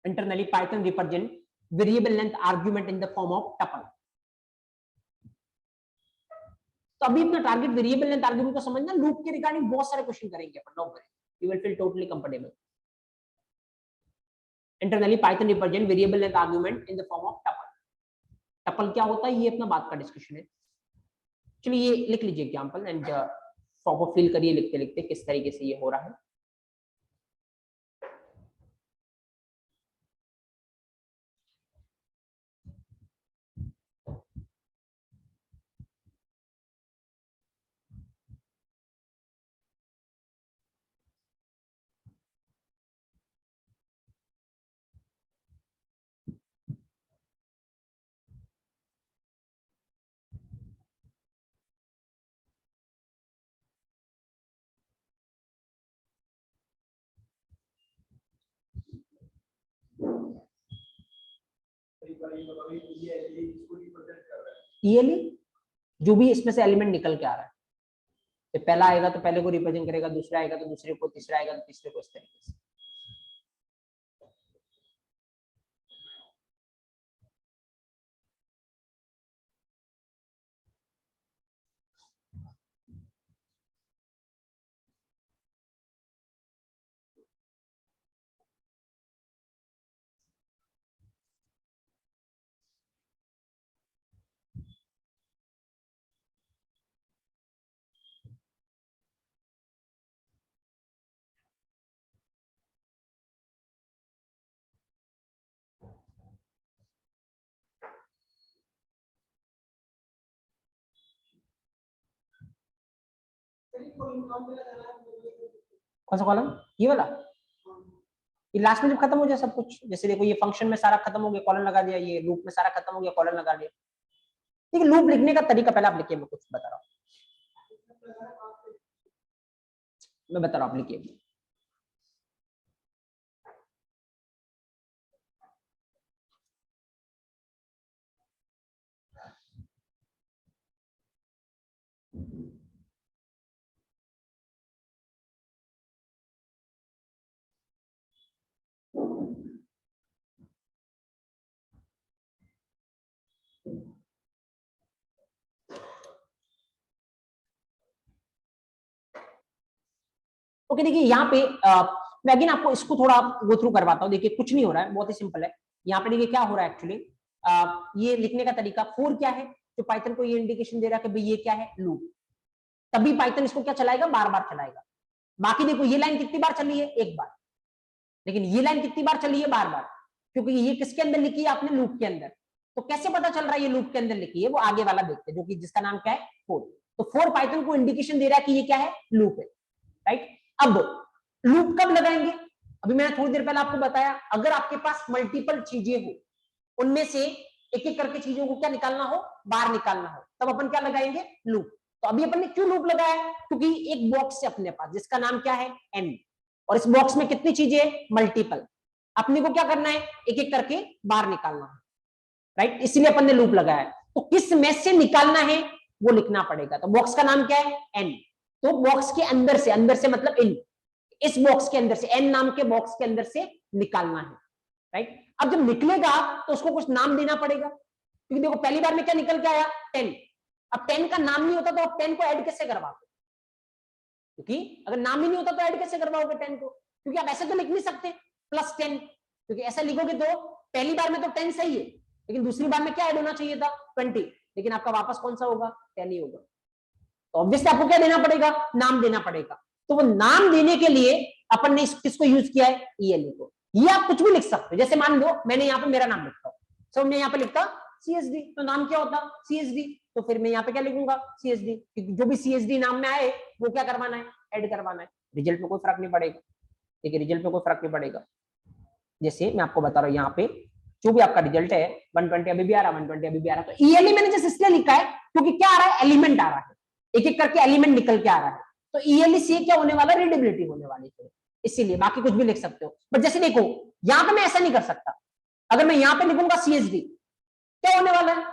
Internally Python represent variable length argument in the form of tuple. तो अभी अपना target variable length argument को समझना, loop के regarding बहुत सारे question करेंगे अपन, no worry, you will feel totally comfortable. Internally Python represent variable length argument in the form of tuple. tuple क्या होता है ये अपना बात का डिस्कशन है। चलिए ये लिख लीजिए एग्जांपल एंड प्रॉपर फील करिए लिखते लिखते किस तरीके से ये हो रहा है। ईएलई जो भी इसमें से एलिमेंट निकल के आ रहा है, तो पहला आएगा तो पहले को रिप्रेजेंट करेगा, दूसरा आएगा तो दूसरे को, तीसरा आएगा तो तीसरे को, इस तरीके से। कौन सा कॉलम? ये वाला, ये लास्ट में जब खत्म हो जाए सब कुछ, जैसे देखो ये फंक्शन में सारा खत्म हो गया, कॉलन लगा दिया, ये लूप में सारा खत्म हो गया, कॉलन लगा दिया। ठीक है, लूप लिखने का तरीका पहले आप लिखिए, मैं कुछ बता रहा हूँ, मैं बता रहा हूँ, आप लिखिए। ओके, देखिए यहाँ पे मैं अगेन आपको इसको थोड़ा गो थ्रू करवाता हूँ। देखिए कुछ नहीं हो रहा है, बहुत ही सिंपल है। यहाँ पे देखिए क्या हो रहा है एक्चुअली, ये लिखने का तरीका, फोर क्या है, जो पाइथन को ये इंडिकेशन दे रहा है कि भाई ये क्या है, लूप। तभी पाइथन इसको क्या चलाएगा, बार बार चलाएगा। बाकी देखो ये लाइन कितनी बार चली है, एक बार, लेकिन ये लाइन कितनी बार चली है, बार बार, क्योंकि ये किसके अंदर लिखी है आपने, लूप के अंदर। तो कैसे पता चल रहा है ये लूप के अंदर लिखी है, वो आगे वाला देखते हैं, जो कि जिसका नाम क्या है, फोर। तो फोर पाइथन को इंडिकेशन दे रहा है कि ये क्या है, लूप है, राइट। अब लूप कब लगाएंगे, अभी मैंने थोड़ी देर पहले आपको बताया, अगर आपके पास मल्टीपल चीजें हो, उनमें से एक एक करके चीजों को क्या निकालना हो, बाहर निकालना हो, तब अपन क्या लगाएंगे, लूप। तो अभी अपन ने क्यों लूप लगाया, क्योंकि एक बॉक्स है अपने पास जिसका नाम क्या है, एन, और इस बॉक्स में कितनी चीजें है, मल्टीपल। अपने को क्या करना है, एक एक करके बाहर निकालना है, राइट, इसलिए अपन ने लूप लगाया है। तो किस में से निकालना है वो लिखना पड़ेगा। तो बॉक्स का नाम क्या है, एन। तो बॉक्स के अंदर से मतलब इन, इस बॉक्स के अंदर से, एन नाम के बॉक्स के अंदर से निकालना है, राइट। अब जब निकलेगा तो उसको कुछ नाम देना पड़ेगा, क्योंकि देखो पहली बार में क्या निकल के आया, 10। अब 10 का नाम नहीं होता तो आप 10 को ऐड कैसे करवाओगे, क्योंकि अगर नाम ही नहीं होता तो ऐड कैसे करवाओगे 10 को, क्योंकि आप ऐसे तो लिख नहीं सकते +10, क्योंकि ऐसा लिखोगे तो पहली बार में तो 10 सही है, लेकिन दूसरी बार में क्या ऐड होना चाहिए था, 20, लेकिन आपका वापस कौन सा होगा, 10 ही होगा। तो ऑब्वियसली आपको क्या देना पड़ेगा, नाम देना पड़ेगा। तो वो नाम देने के लिए अपन ने किसको यूज किया है, ईएलई को। ये आप कुछ भी लिख सकते हो, जैसे मान लो मैंने यहाँ पे मेरा नाम लिखता हूँ, तो मैं यहाँ पे लिखता CSD, तो नाम क्या होता, CSD, तो फिर मैं यहाँ पे क्या लिखूंगा, CSD, क्योंकि जो भी CSD नाम में आए वो क्या करवाना है, ऐड करवाना है। रिजल्ट में कोई फर्क नहीं पड़ेगा, ठीक है, रिजल्ट में कोई फर्क नहीं पड़ेगा। जैसे मैं आपको बता रहा हूँ, यहाँ पे जो भी आपका रिजल्ट है 120 अभी भी आ रहा है, 120 अभी भी आ रहा है, तो ईएलई मैंने जैसे इसलिए लिखा है क्योंकि क्या आ रहा है, एलिमेंट आ रहा है, एक एक करके एलिमेंट निकल के आ रहा है। तो ईएलई से क्या होने वाला, रीडेबिलिटी होने वाली है, इसीलिए। बाकी कुछ भी लिख सकते हो, बट जैसे देखो यहाँ पे मैं ऐसा नहीं कर सकता, अगर मैं यहाँ पे लिखूंगा CSD, क्या होने वाला है,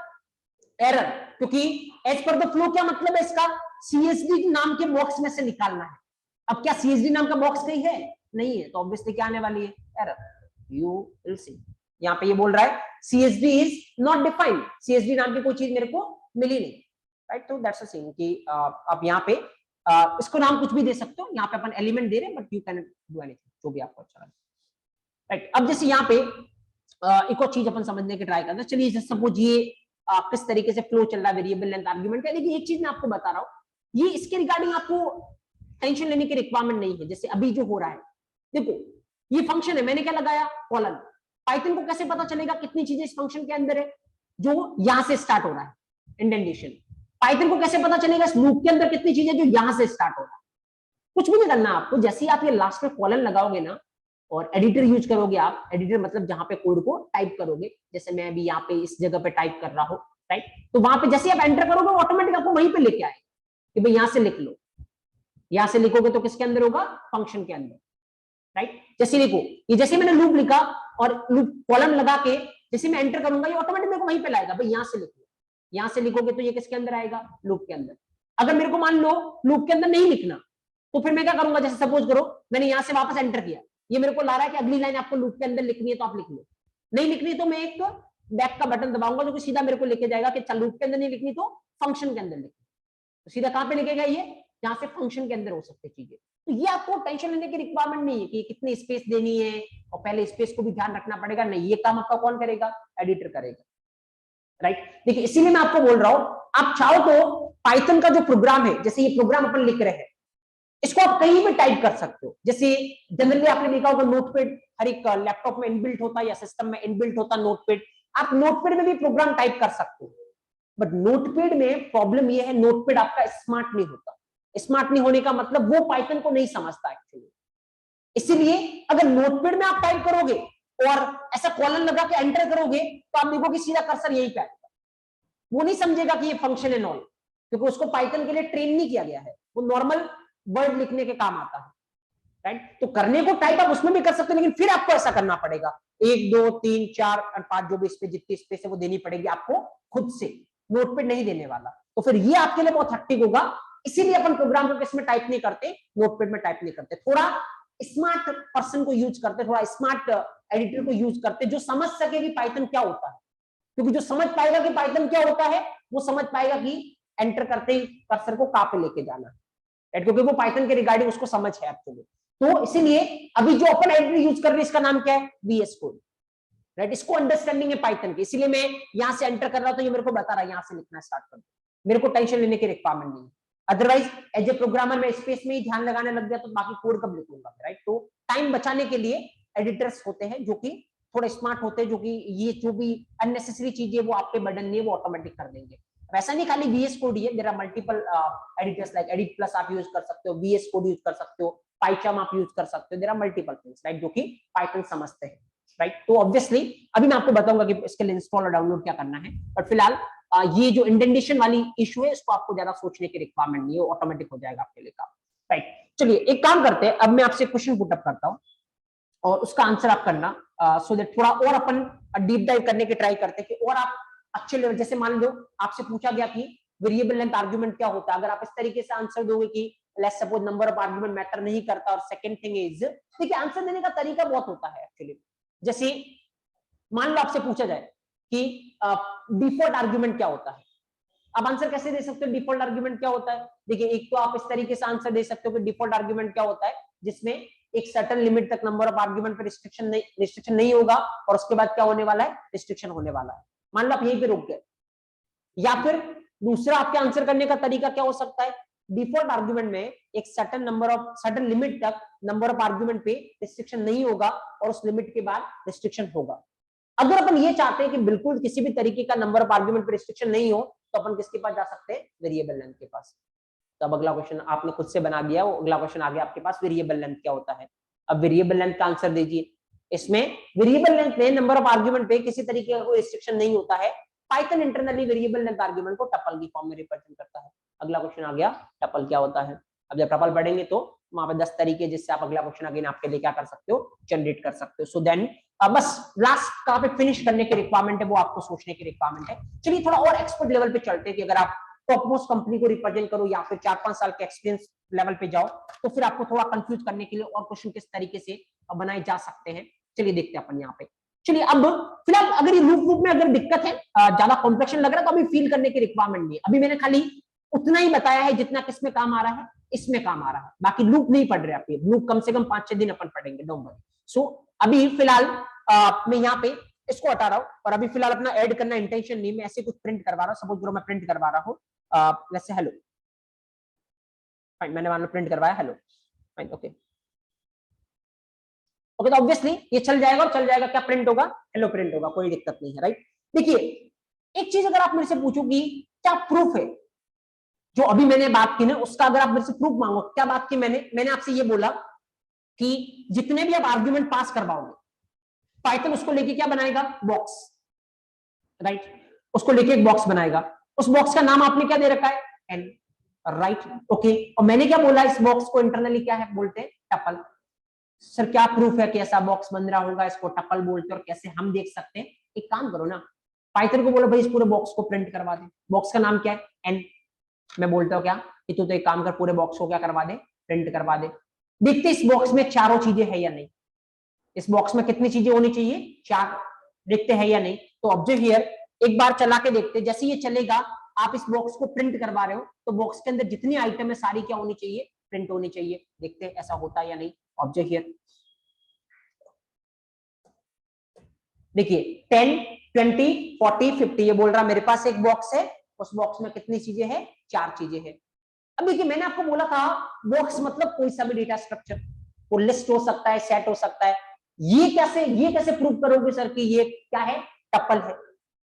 एरर, क्योंकि एज पर द फ्लो क्या मतलब है इसका, CSD नाम के बॉक्स में से निकालना है। अब क्या CSD नाम का बॉक्स कहीं है, नहीं है, तो ऑब्वियसली क्या आने वाली है, एरर। यू विल सी, यहाँ पे ये बोल रहा है CSD is not defined, CSD नाम की कोई चीज मेरे को मिली नहीं, राइट। तो दैट्स अ थिंग कि आप यहाँ पे इसको नाम कुछ भी दे सकते हो, यहाँ पे अपन एलिमेंट दे रहे हैं, but you can do anything, जो भी आपको अच्छा लगे, राइट। अब जैसे यहाँ पे एक और चीज अपन समझने की ट्राई करते हैं। चलिए सपोज ये किस तरीके से फ्लो चल रहा है, वेरिएबल लेंथ आर्गुमेंट का। देखिए एक चीज मैं आपको बता रहा हूँ, ये इसके रिगार्डिंग आपको टेंशन लेने की रिक्वायरमेंट नहीं है। जैसे अभी जो हो रहा है, देखो ये फंक्शन है, मैंने क्या लगाया, कॉलन। पाइथन को कैसे पता चलेगा कितनी चीजें इस फंक्शन के अंदर है, जो यहां से स्टार्ट हो रहा है, इंडेंटेशन। पाइथन को कैसे पता चलेगा इस लूप के अंदर कितनी चीजें जो यहां से स्टार्ट हो रहा है, कुछ भी नहीं करना आपको। जैसे ही आप ये लास्ट में कॉलन लगाओगे ना, और एडिटर यूज करोगे आप, एडिटर मतलब जहां पे कोड को टाइप करोगे, जैसे मैं अभी यहाँ पे इस जगह पे टाइप कर रहा हूँ, राइट। तो वहां पे जैसे आप एंटर करोगे, ऑटोमेटिक आपको वहीं पे लेके आए कि भाई यहां से लिख लो। यहां से लिखोगे तो किसके अंदर होगा, फंक्शन के अंदर, राइट। जैसे लिखो, ये जैसे मैंने लूप लिखा और लूप कॉलन लगा के जैसे मैं एंटर करूंगा ये ऑटोमेटिक मेरे को वहीं पे लाएगा, भाई यहाँ से लिखो, यहाँ से लिखोगे तो ये किसके अंदर आएगा, लूप के अंदर। अगर मेरे को मान लो लूप के अंदर नहीं लिखना, तो फिर मैं क्या करूंगा, जैसे सपोज करो मैंने यहाँ से वापस एंटर किया, ये मेरे को ला रहा है कि अगली लाइन आपको लूप के अंदर लिखनी है तो आप लिख लो, नहीं लिखनी तो मैं एक बैक का बटन दबाऊंगा जो कि सीधा मेरे को लेके जाएगा कि चल लूप के अंदर नहीं लिखनी तो फंक्शन के अंदर लिखनी, तो सीधा कहां पे लिखेगा ये, जहां से फंक्शन के अंदर हो सकती चीजें। तो ये आपको टेंशन लेने की रिक्वायरमेंट नहीं है कि कितनी स्पेस देनी है और पहले स्पेस को भी ध्यान रखना पड़ेगा, नहीं, ये काम आपका कौन करेगा, एडिटर करेगा, राइट। देखिए इसीलिए मैं आपको बोल रहा हूं, आप चाहो तो पाइथन का जो प्रोग्राम है, जैसे ये प्रोग्राम अपन लिख रहे हैं, इसको आप कहीं भी टाइप कर सकते हो। जैसे जनरली आपने देखा होगा नोटपैड हर एक लैपटॉप में इनबिल्ट होता है या सिस्टम में इनबिल्ट होता है नोटपैड, आप नोटपैड में भी प्रोग्राम टाइप कर सकते हो। बट नोटपैड में प्रॉब्लम ये है, नोटपैड आपका स्मार्ट नहीं होता। स्मार्ट नहीं होने का मतलब वो पाइथन को नहीं समझता एक्चुअली, इसीलिए अगर नोटपैड में आप टाइप करोगे और ऐसा कॉलन लगा के एंटर करोगे तो आप देखोगे सीधा कर्सर यहीं पे आएगा, वो नहीं समझेगा कि ये फंक्शन है नॉल, क्योंकि उसको पाइथन के लिए ट्रेन नहीं किया गया है, वो नॉर्मल वर्ड लिखने के काम आता है, राइट। तो करने को टाइप आप उसमें भी कर सकते हो, लेकिन फिर आपको ऐसा करना पड़ेगा, 1 2 3 4 और 5 जो भी इस पे जितनी स्पेस है वो देनी पड़ेगी आपको खुद से, नोटपैड नहीं देने वाला, तो फिर ये आपके लिए बहुत हैक्टिक होगा। इसीलिए अपन प्रोग्राम को किसमें टाइप नहीं करते, नोटपैड में टाइप नहीं करते, थोड़ा स्मार्ट पर्सन को यूज करते, थोड़ा स्मार्ट एडिटर को यूज करते जो समझ सके कि पाइथन क्या होता है, क्योंकि जो समझ पाएगा कि पाइथन क्या होता है वो समझ पाएगा कि एंटर करते ही कर्सर को कहां पे लेके जाना है, क्योंकि वो पाइथन के रिगार्डिंग उसको समझ है एक्चुअली। तो इसीलिए अभी जो अपन एडिटर यूज कर रहे हैं इसका नाम क्या है, VS कोड, राइट। इसको अंडरस्टैंडिंग है पाइथन की, इसीलिए मैं यहां से एंटर कर रहा हूं तो ये मेरे को बता रहा है यहां से लिखना स्टार्ट कर, मेरे को टेंशन लेने की रिक्वायरमेंट नहीं है। अदरवाइज एज ए प्रोग्रामर में स्पेस में ही ध्यान लगाने लग गया तो बाकी कोड कब लिखूंगा, राइट। तो टाइम बचाने के लिए एडिटर्स होते हैं जो कि थोड़े स्मार्ट होते हैं, जो कि ये जो भी अननेसेसरी चीजें वो आप पे बर्डन नहीं है वो ऑटोमेटिक कर देंगे। वैसा नहीं खाली VS कोड ही है, there are multiple editors like edit plus आप यूज कर सकते हो, VS कोड यूज कर सकते हो, पाइचार्म आप यूज कर सकते हो, there are multiple things, right, जो कि पाइथन समझते हैं, राइट। तो ऑब्वियसली अभी मैं आपको बताऊंगा कि इसके लिए इंस्टॉल और डाउनलोड क्या करना है, बट फिलहाल ये जो इंडेंटेशन वाली इशू है इसको आपको ज्यादा सोचने की रिक्वायरमेंट नहीं है, ऑटोमेटिक हो जाएगा आपके लिए काम, राइट। चलिए एक काम करते हैं, अब मैं आपसे क्वेश्चन पुटअप करता हूं और उसका आंसर आप करना, सो दैट थोड़ा और अपन डीप डाइव करने की ट्राई करते हैं कि और आप अच्छे लेवल, जैसे मान लो आपसे पूछा गया कि वेरिएबल लेंथ आर्गुमेंट क्या होता है, अगर आप इस तरीके से आंसर दोगे कि let's suppose number of argument matter नहीं करता, और सेकंड थिंग इज, देखिए आंसर देने का तरीका बहुत होता है एक्चुअली। जैसे मान लो आपसे पूछा जाए कि डिफॉल्ट आर्गुमेंट क्या होता है, आप आंसर कैसे दे सकते हो डिफॉल्ट आर्गुमेंट क्या होता है। देखिए एक तो आप इस तरीके से आंसर दे सकते हो कि डिफॉल्ट आर्गुमेंट क्या होता है, जिसमें एक सर्टेन लिमिट तक नंबर ऑफ आर्गुमेंट पर रिस्ट्रिक्शन नहीं होगा, और उसके बाद क्या होने वाला है, रिस्ट्रिक्शन होने वाला है। मान लो आप यहीं पे रुक गए, या फिर दूसरा आपके आंसर करने का तरीका क्या हो सकता है, डिफॉल्ट आर्गुमेंट में एक सर्टेन लिमिट तक नंबर ऑफ आर्गुमेंट पे रिस्ट्रिक्शन नहीं होगा, और उस लिमिट के बाद रिस्ट्रिक्शन होगा। अगर अपन ये चाहते हैं कि बिल्कुल किसी भी तरीके का नंबर ऑफ आर्गुमेंट पे रिस्ट्रिक्शन नहीं हो, तो अपन किसके पास जा सकते हैं, वेरिएबल लेंथ के पास। तो अब अगला क्वेश्चन आपने खुद से बना दिया, वो अगला क्वेश्चन आ गया आपके पास, वेरिएबल लेंथ क्या होता है। अब वेरिएबल लेंथ का आंसर दीजिए। इसमें वेरिएबल लेंथ में नंबर ऑफ आर्गुमेंट पे किसी तरीके का कोई रिस्ट्रिक्शन नहीं होता है। Python internally variable length argument को टपल की फॉर्म में रिप्रेजेंट करता है। अगला क्वेश्चन आ गया, टपल क्या होता है। अब जब टपल पढ़ेंगे तो वहां पे 10 तरीके जिससे आप अगला क्वेश्चन अगेन आपके लिए क्या कर सकते हो, जनरेट कर सकते हो। सो देन बस लास्ट कहां पे फिनिश करने की रिक्वायरमेंट है वो आपको सोचने की रिक्वायरमेंट है। चलिए थोड़ा और एक्सपर्ट लेवल पे चलते हैं कि अगर आप टॉप मोस्ट कंपनी को रिप्रेजेंट करो या फिर 4-5 साल के एक्सपीरियंस लेवल पे जाओ, तो फिर आपको थोड़ा कंफ्यूज करने के लिए और क्वेश्चन किस तरीके से बनाए जा सकते हैं। चलिए देखते हैं अपन यहाँ पे। चलिए अब फिलहाल अगर ये लूप में अगर दिक्कत है, ज्यादा कॉम्प्लेक्शन लग रहा है, तो अभी फील करने की रिक्वायरमेंट नहीं है। अभी मैंने खाली उतना ही बताया है जितना किसमें काम आ रहा है, इसमें काम आ रहा है। बाकी लूप नहीं पढ़ रहे आप, ये लूप कम से कम 5-6 दिन अपन पढ़ेंगे, डोंट वरी। सो अभी फिलहाल मैं यहाँ पे इसको हटा रहा हूँ, और अभी फिलहाल अपना ऐड करना इंटेंशन नहीं, मैं ऐसे कुछ प्रिंट करवा रहा हूँ। सपोज करो मैं प्रिंट करवा रहा हूँ जैसे हेलो, फाइन, मैंने मान लो प्रिंट करवाया हेलो, फाइन, ओके ओके। तो ऑब्वियसली ये चल जाएगा, और चल जाएगा, क्या प्रिंट होगा, हेलो प्रिंट होगा, कोई दिक्कत नहीं है, राइट। देखिए एक चीज अगर आप मेरे से पूछो कि क्या प्रूफ है, जो अभी मैंने बात की ना उसका अगर आप मेरे से प्रूफ मांगो, क्या बात की मैंने आपसे ये बोला कि जितने भी आप आर्ग्यूमेंट पास करवाओगे, पाइथन उसको लेके क्या बनाएगा, बॉक्स, राइट, उसको लेके एक बॉक्स बनाएगा। उस बॉक्स का नाम आपने क्या दे रखा है, एन, राइट, ओके। और मैंने क्या बोला, इस बॉक्स को इंटरनली क्या है बोलते हैं, टपल। सर क्या प्रूफ है कि ऐसा बॉक्स बन रहा होगा, इसको टपल बोलते हैं, और कैसे हम देख सकते हैं, एक काम करो ना, पाइथन को बोलो भाई इस पूरे बॉक्स को प्रिंट करवा दे। बॉक्स का नाम क्या है? एन। मैं बोलता हूँ क्या कि तू तो एक काम कर, पूरे बॉक्स को क्या करवा दे, प्रिंट करवा दे। देखते इस बॉक्स में चारों चीजें है या नहीं। इस बॉक्स में कितनी चीजें होनी चाहिए? 4। देखते हैं या नहीं। तो ऑब्जर्व हियर, एक बार चला के देखते, जैसे ये चलेगा आप इस बॉक्स को प्रिंट करवा रहे हो तो बॉक्स के अंदर जितनी आइटम है सारी क्या होनी चाहिए? प्रिंट होनी चाहिए। देखते हैं ऐसा होता है या नहीं। ऑब्जर्व हियर, देखिए 10, 20, 40, 50 ये बोल रहा मेरे पास एक बॉक्स है, उस बॉक्स में कितनी चीजें हैं? 4 चीजें हैं। अब देखिए मैंने आपको बोला था बॉक्स मतलब कोई सा भी डेटा स्ट्रक्चर, वो लिस्ट हो सकता है, सेट हो सकता है। ये कैसे प्रूव करोगे सर कि ये क्या है? टपल है,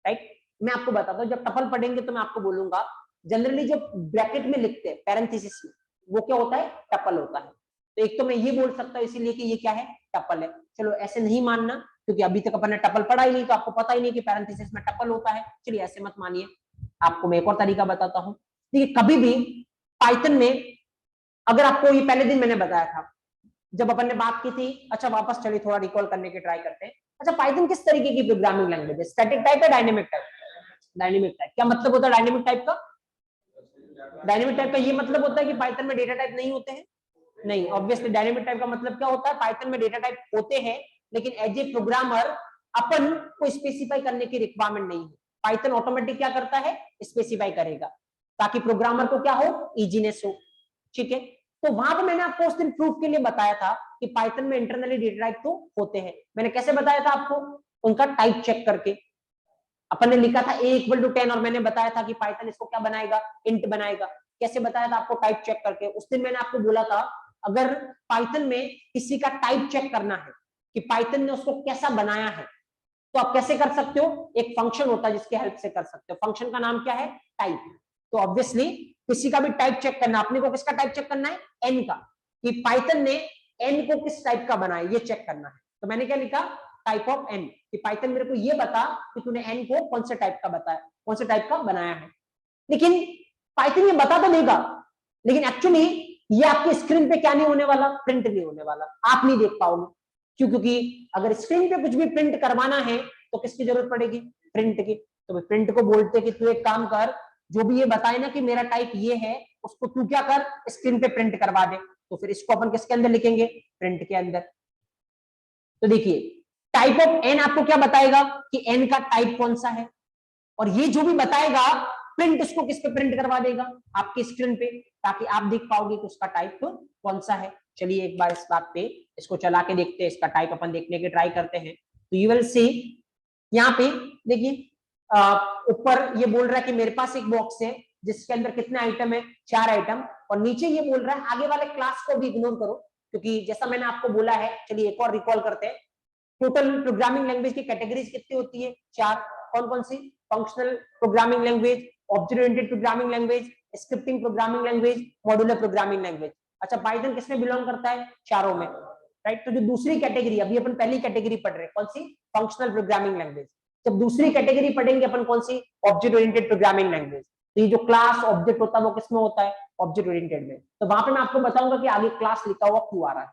राइट। मैं आपको बताता हूँ, जब टपल पढ़ेंगे तो मैं आपको बोलूंगा जनरली जो ब्रैकेट में लिखते हैं पैरेंथेसिस में, वो क्या होता है? टपल होता है। तो एक तो मैं ये बोल सकता हूँ इसीलिए कि ये क्या है? टपल है। चलो ऐसे नहीं मानना क्योंकि अभी तक अपन ने टपल पढ़ा ही नहीं, तो आपको पता ही नहीं कि पैरेंथेसिस में टपल होता है। चलिए ऐसे मत मानिए, आपको मैं एक और तरीका बताता हूँ। देखिए कभी भी पाइथन में, अगर आपको ये पहले दिन मैंने बताया था जब अपन ने बात की थी, अच्छा वापस चलिए थोड़ा रिकॉल करने की ट्राई करते हैं। अच्छा पाइथन किस तरीके की प्रोग्रामिंग लैंग्वेज है? स्टैटिक टाइप या डायनेमिक टाइप? Dynamic type. क्या मतलब होता है डायनेमिक टाइप का? डायनेमिक टाइप का ये मतलब होता है कि पाइथन में डेटा टाइप नहीं होते हैं? नहीं, ऑब्वियसली डायनेमिक टाइप का मतलब क्या होता है? पाइथन में डेटा टाइप होते हैं लेकिन एज ए प्रोग्रामर अपन को स्पेसिफाई करने की रिक्वायरमेंट नहीं है। पाइथन ऑटोमेटिक क्या करता है? स्पेसिफाई करेगा ताकि प्रोग्रामर को क्या हो? इजीनेस हो। ठीक है, तो वहां पे मैंने आपको उस दिन प्रूफ के लिए बताया था कि पाइथन में इंटरनली डेटा टाइप तो होते हैं। मैंने कैसे बताया था आपको? उनका टाइप चेक करके। अपन ने लिखा था a = 10 और मैंने बताया था कि पाइथन इसको क्या बनाएगा? इंट बनाएगा। कैसे बताया था आपको? टाइप चेक करके। उस दिन मैंने आपको बोला था अगर पाइथन में किसी का टाइप चेक करना है कि पाइथन ने उसको कैसा बनाया है तो आप कैसे कर सकते हो? एक फंक्शन होता है जिसके हेल्प से कर सकते हो। फंक्शन का नाम क्या है? टाइप। तो ऑब्वियसली किसी का भी टाइप चेक करना, अपने को किसका टाइप चेक करना है? एन का, कि पाइथन ने एन को किस टाइप का बनाया ये चेक करना है। तो मैंने क्या लिखा? टाइप ऑफ एन, कि पाइथन मेरे को ये बता कि तूने एन को कौन से टाइप का बताया, कौन से टाइप का बनाया है। लेकिन पाइथन ये बता तो देगा, लेकिन एक्चुअली ये आपकी स्क्रीन पे क्या नहीं होने वाला? प्रिंट नहीं होने वाला, आप नहीं देख पाओगे। क्यों? क्योंकि अगर स्क्रीन पे कुछ भी प्रिंट करवाना है तो किसकी जरूरत पड़ेगी? प्रिंट की। तो प्रिंट को बोलते कि तू एक काम कर, जो भी ये बताए ना कि मेरा टाइप ये है, उसको तू क्या कर? स्क्रीन पे प्रिंट करवा दे। तो फिर इसको अपन किसके अंदर लिखेंगे? प्रिंट के अंदर। तो देखिए टाइप ऑफ एन आपको क्या बताएगा कि एन का टाइप कौन सा है, और ये जो भी बताएगा प्रिंट इसको किस पे प्रिंट करवा देगा? आपकी स्क्रीन पे, ताकि आप देख पाओगे कि उसका टाइप कौन सा है। चलिए एक बार इस बात पे इसको चला के देखते हैं, इसका टाइप अपन देखने की ट्राई करते हैं। तो यू विल सी यहाँ पे देखिए ऊपर ये बोल रहा है कि मेरे पास एक बॉक्स है जिसके अंदर कितने आइटम है? 4 आइटम। और नीचे ये बोल रहा है, आगे वाले क्लास को भी इग्नोर करो क्योंकि जैसा मैंने आपको बोला है। चलिए एक और रिकॉल करते हैं। टोटल प्रोग्रामिंग लैंग्वेज की कैटेगरीज कितनी होती है? 4। कौन कौन सी? Functional programming language, object oriented programming language, scripting programming language, modular programming language. अच्छा पाइथन किसमें बिलोंग करता है? चारों में, राइट। तो जो दूसरी कैटेगरी, अभी अपन पहली कैटेगरी पढ़ रहे हैं, कौन सी? Functional programming language. जब दूसरी कैटेगरी पढ़ेंगे अपन कौन सी? Object oriented programming language. तो ये जो क्लास ऑब्जेक्ट होता है वो किसमें होता है? ऑब्जेक्ट ओरिएंटेड में। तो वहां पे मैं आपको बताऊंगा कि आगे क्लास लिखा हुआ क्यों आ रहा है।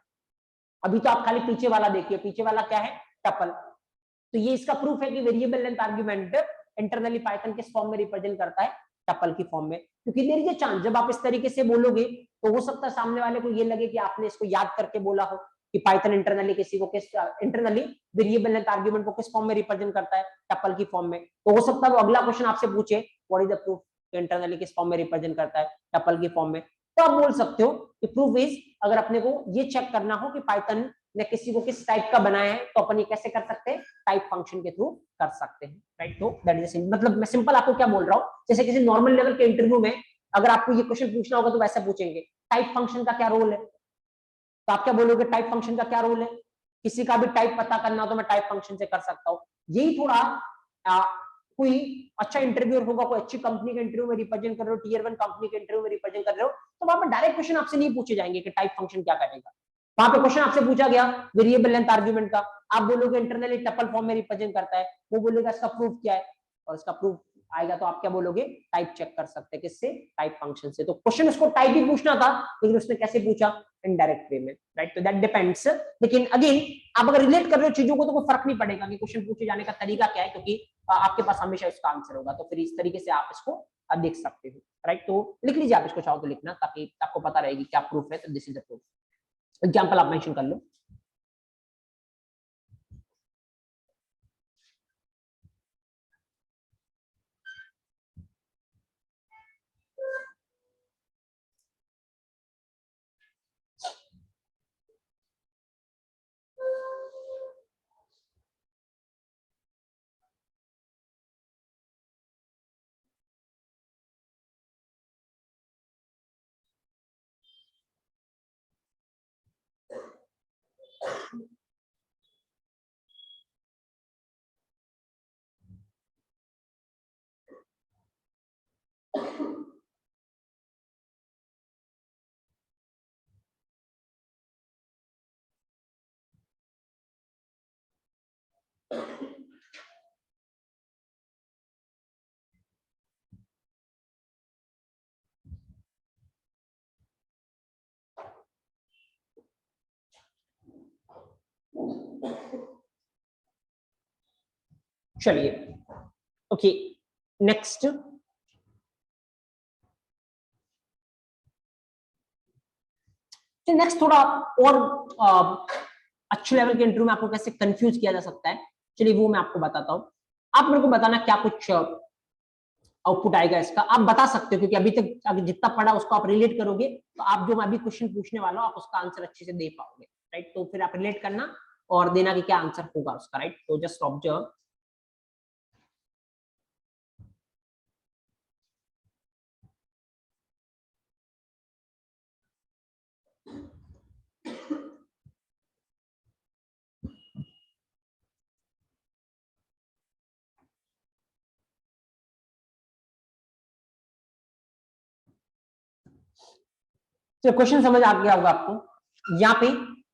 अभी तो आप खाली पीछे वाला देखिए, पीछे वाला क्या है? टपल। तो ये इसका प्रूफ है कि variable length argument internally Python किस फॉर्म में रिप्रेजेंट करता है? टपल की फॉर्म में। क्योंकि देयर इज अ चांस जब आप इस तरीके से बोलोगे तो हो सकता है सामने वाले को ये लगे कि आपने इसको याद करके बोला हो कि पाइथन इंटरनली किसी को किस इंटरनली वेरिएबल लेंथ आर्गुमेंट को किस फॉर्म में रिप्रेजेंट करता है? टपल की फॉर्म में। तो हो सकता है वो अगला क्वेश्चन आपसे पूछे what is the proof internally किस फॉर्म में रिप्रेजेंट करता है? टपल की फॉर्म में। तो आप बोल सकते हो कि प्रूफ इज, अगर अपने को ये चेक करना हो कि पाइथन ने किसी को किस टाइप का बनाया है तो अपन ये कैसे कर सकते हैं? टाइप फंक्शन के थ्रू कर सकते हैं, राइट। तो दैट इज मतलब मैं सिंपल आपको क्या बोल रहा हूँ, जैसे किसी नॉर्मल लेवल के इंटरव्यू में अगर आपको ये क्वेश्चन पूछना होगा तो वैसे पूछेंगे टाइप फंक्शन का क्या रोल है, तो आप क्या बोलोगे? टाइप फंक्शन का क्या रोल है? किसी का भी टाइप पता करना हो तो मैं टाइप फंक्शन से कर सकता हूँ। यही थोड़ा कोई अच्छा इंटरव्यूअर होगा, कोई अच्छी कंपनी के इंटरव्यू में रिप्रेजेंट कर रहे हो, टियर 1 कंपनी के इंटरव्यू में रिप्रेजेंट कर रहे हो, तो वहां पर डायरेक्ट क्वेश्चन आपसे नहीं पूछे जाएंगे कि टाइप फंक्शन क्या करेगा। वहां पे क्वेश्चन आपसे पूछा गया वेरिएबल लेंथ आर्गुमेंट का, आप बोलोगे इंटरनली टपल फॉर्म में रिप्रेजेंट करता है, वो बोलेगा इसका प्रूफ क्या है, और इसका प्रूफ आएगा तो आप क्या बोलोगे, टाइप चेक कर सकते हैं किससे, टाइप फंक्शन से। तो क्वेश्चन उसको टाइप ही पूछना था, लेकिन उसने कैसे पूछा, इनडायरेक्ट वे में, राइट। तो दैट डिपेंड्स। लेकिन अगेन आप अगर रिलेट कर रहे हो चीजों को तो कोई फर्क नहीं पड़ेगा कि क्वेश्चन पूछे जाने का तरीका क्या है, क्योंकि आपके पास हमेशा इसका आंसर होगा। तो फिर इस तरीके से आप इसको देख सकते हो, राइट। तो लिख लीजिए आप इसको, चाहो तो लिखना, ताकि आपको पता रहेगी क्या प्रूफ है। तो this is the proof. Example आप मेंशन कर लो। चलिए, ओके, नेक्स्ट। नेक्स्ट थोड़ा और अच्छे लेवल के इंटरव्यू में आपको कैसे कंफ्यूज किया जा सकता है, चलिए वो मैं आपको बताता हूँ। आप मेरे को बताना क्या कुछ आउटपुट आएगा इसका, आप बता सकते हो, क्योंकि अभी तक अगर जितना पढ़ा उसको आप रिलेट करोगे तो आप जो मैं अभी क्वेश्चन पूछने वाला हूँ आप उसका आंसर अच्छे से दे पाओगे, राइट। तो फिर आप रिलेट करना और देना कि क्या आंसर होगा उसका, राइट। तो जस्ट ऑब्जर्व। तो क्वेश्चन समझ आ गया होगा आपको। यहाँ पे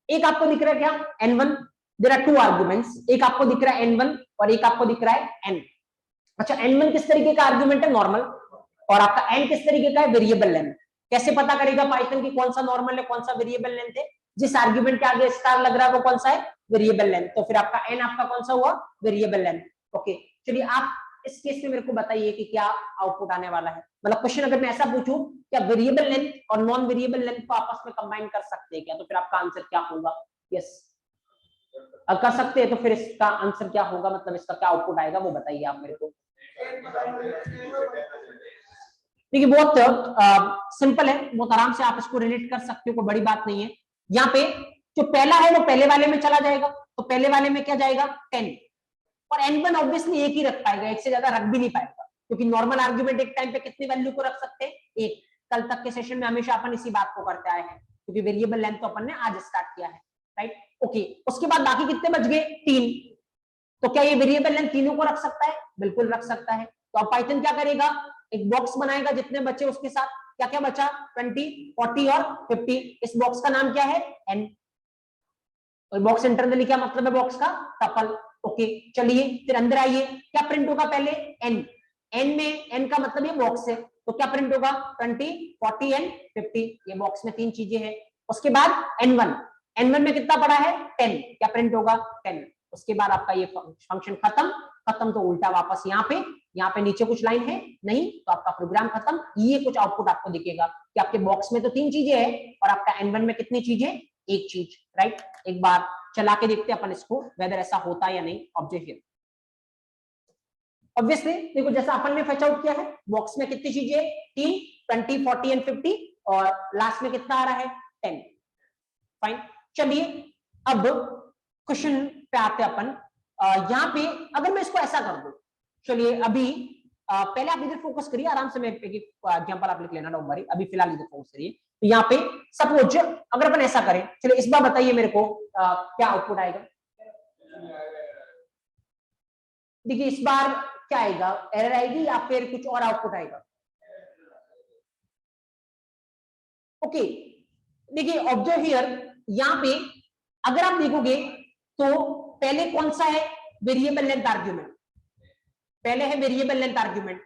एक आपको दिख रहा है क्या, n1, there are to arguments, एक आपको दिख रहा है n1 और एक आपको दिख रहा है n। अच्छा, n1 किस तरीके का आर्गुमेंट है, नॉर्मल, और आपका n किस तरीके का है, वेरिएबल लेंथ। कैसे पता करेगा पाइथन की कौन सा नॉर्मल है कौन सा वेरिएबल लेंथ है, जिस आर्गुमेंट के आगे स्टार लग रहा है वो कौन सा है, वेरिएबल लेंथ। तो फिर आपका n आपका कौन सा हुआ, वेरिएबल लेंथ। ओके, चलिए आप इस केस में मेरे को बताइए कि क्या आउटपुट आने वाला है। मतलब क्वेश्चन अगर मैं ऐसा पूछूं, क्या वेरिएबल लेंथ और नॉन वेरिएबल लेंथ को आपस में कंबाइन कर सकते हैं क्या, तो फिर आपका आंसर क्या होगा, यस कर सकते हैं। तो फिर इसका आंसर क्या होगा, मतलब इसका क्या आउटपुट आएगा वो बताइए आप मेरे को। देखिए बहुत सिंपल है, बहुत आराम से आप इसको रिलेट कर सकते हो, कोई बड़ी बात नहीं है। यहाँ पे जो पहला है वो पहले वाले में चला जाएगा, तो पहले वाले में क्या जाएगा 10, और n1 ऑब्वियसली एक ही रख पाएगा, एक से ज्यादा रख भी नहीं पाएगा, क्योंकि नॉर्मल आर्गुमेंट एक टाइम पे कितनी वैल्यू को रख सकते हैं, एक। कल तक के सेशन में हमेशा अपन इसी बात को करते आए हैं, क्योंकि वेरिएबल लेंथ तो अपन ने आज स्टार्ट किया है, राइट। ओके, उसके बाद बाकी कितने बच गए, 3। तो क्या ये वेरिएबल लेंथ तीनों को रख सकता है, बिल्कुल रख सकता है। तो अब पाइथन क्या करेगा, एक बॉक्स बनाएगा, जितने बचे उसके साथ क्या क्या बचा, 20, 40 और 50। इस बॉक्स का नाम क्या है, n। और बॉक्स इंटरनली क्या मतलब है बॉक्स का, टपल। ओके, चलिए फिर अंदर आइए, क्या प्रिंट होगा पहले, n। n में n का मतलब ये बॉक्स है, तो क्या प्रिंट होगा 20, 40 एंड 50। ये बॉक्स में 3 चीजें हैं। उसके बाद n1, n1 में कितना पड़ा है 10, क्या प्रिंट होगा 10। उसके बाद आपका ये फंक्शन खत्म। खत्म तो उल्टा वापस यहाँ पे नीचे कुछ लाइन है नहीं, तो आपका प्रोग्राम खत्म। ये कुछ आउटपुट आपको दिखेगा कि आपके बॉक्स में तो 3 चीजें हैं और आपका n1 में कितनी चीजें, एक चीज, राइट। एक बार चला के देखते हैं अपन इसको, वेदर ऐसा होता है या नहीं। ऑब्जेक्ट हियर, ऑब्वियसली देखो जैसा अपन ने फेच आउट किया है, बॉक्स में कितनी चीजें, 3, 20, 40 एंड 50, और लास्ट में कितना आ रहा है 10। फाइन, चलिए अब क्वेश्चन पे आते हैं अपन। यहाँ पे अगर मैं इसको ऐसा कर दूं, चलिए अभी पहले आप इधर फोकस करिए, आराम से मैं एक एग्जांपल आप लिख लेना, डोंट वरी, अभी फिलहाल इधर फोकस करिए। तो यहाँ पे सपोज अगर अपन ऐसा करें, चलिए इस बार बताइए मेरे को क्या आउटपुट आएगा। देखिए इस बार क्या आएगा, एरर आएगी या फिर कुछ और आउटपुट आएगा। ओके, देखिए ऑब्जर्व हियर, यहाँ पे अगर आप देखोगे तो पहले कौन सा है, वेरिएबल लेंथ आर्ग्यूमेंट, पहले है variable length argument.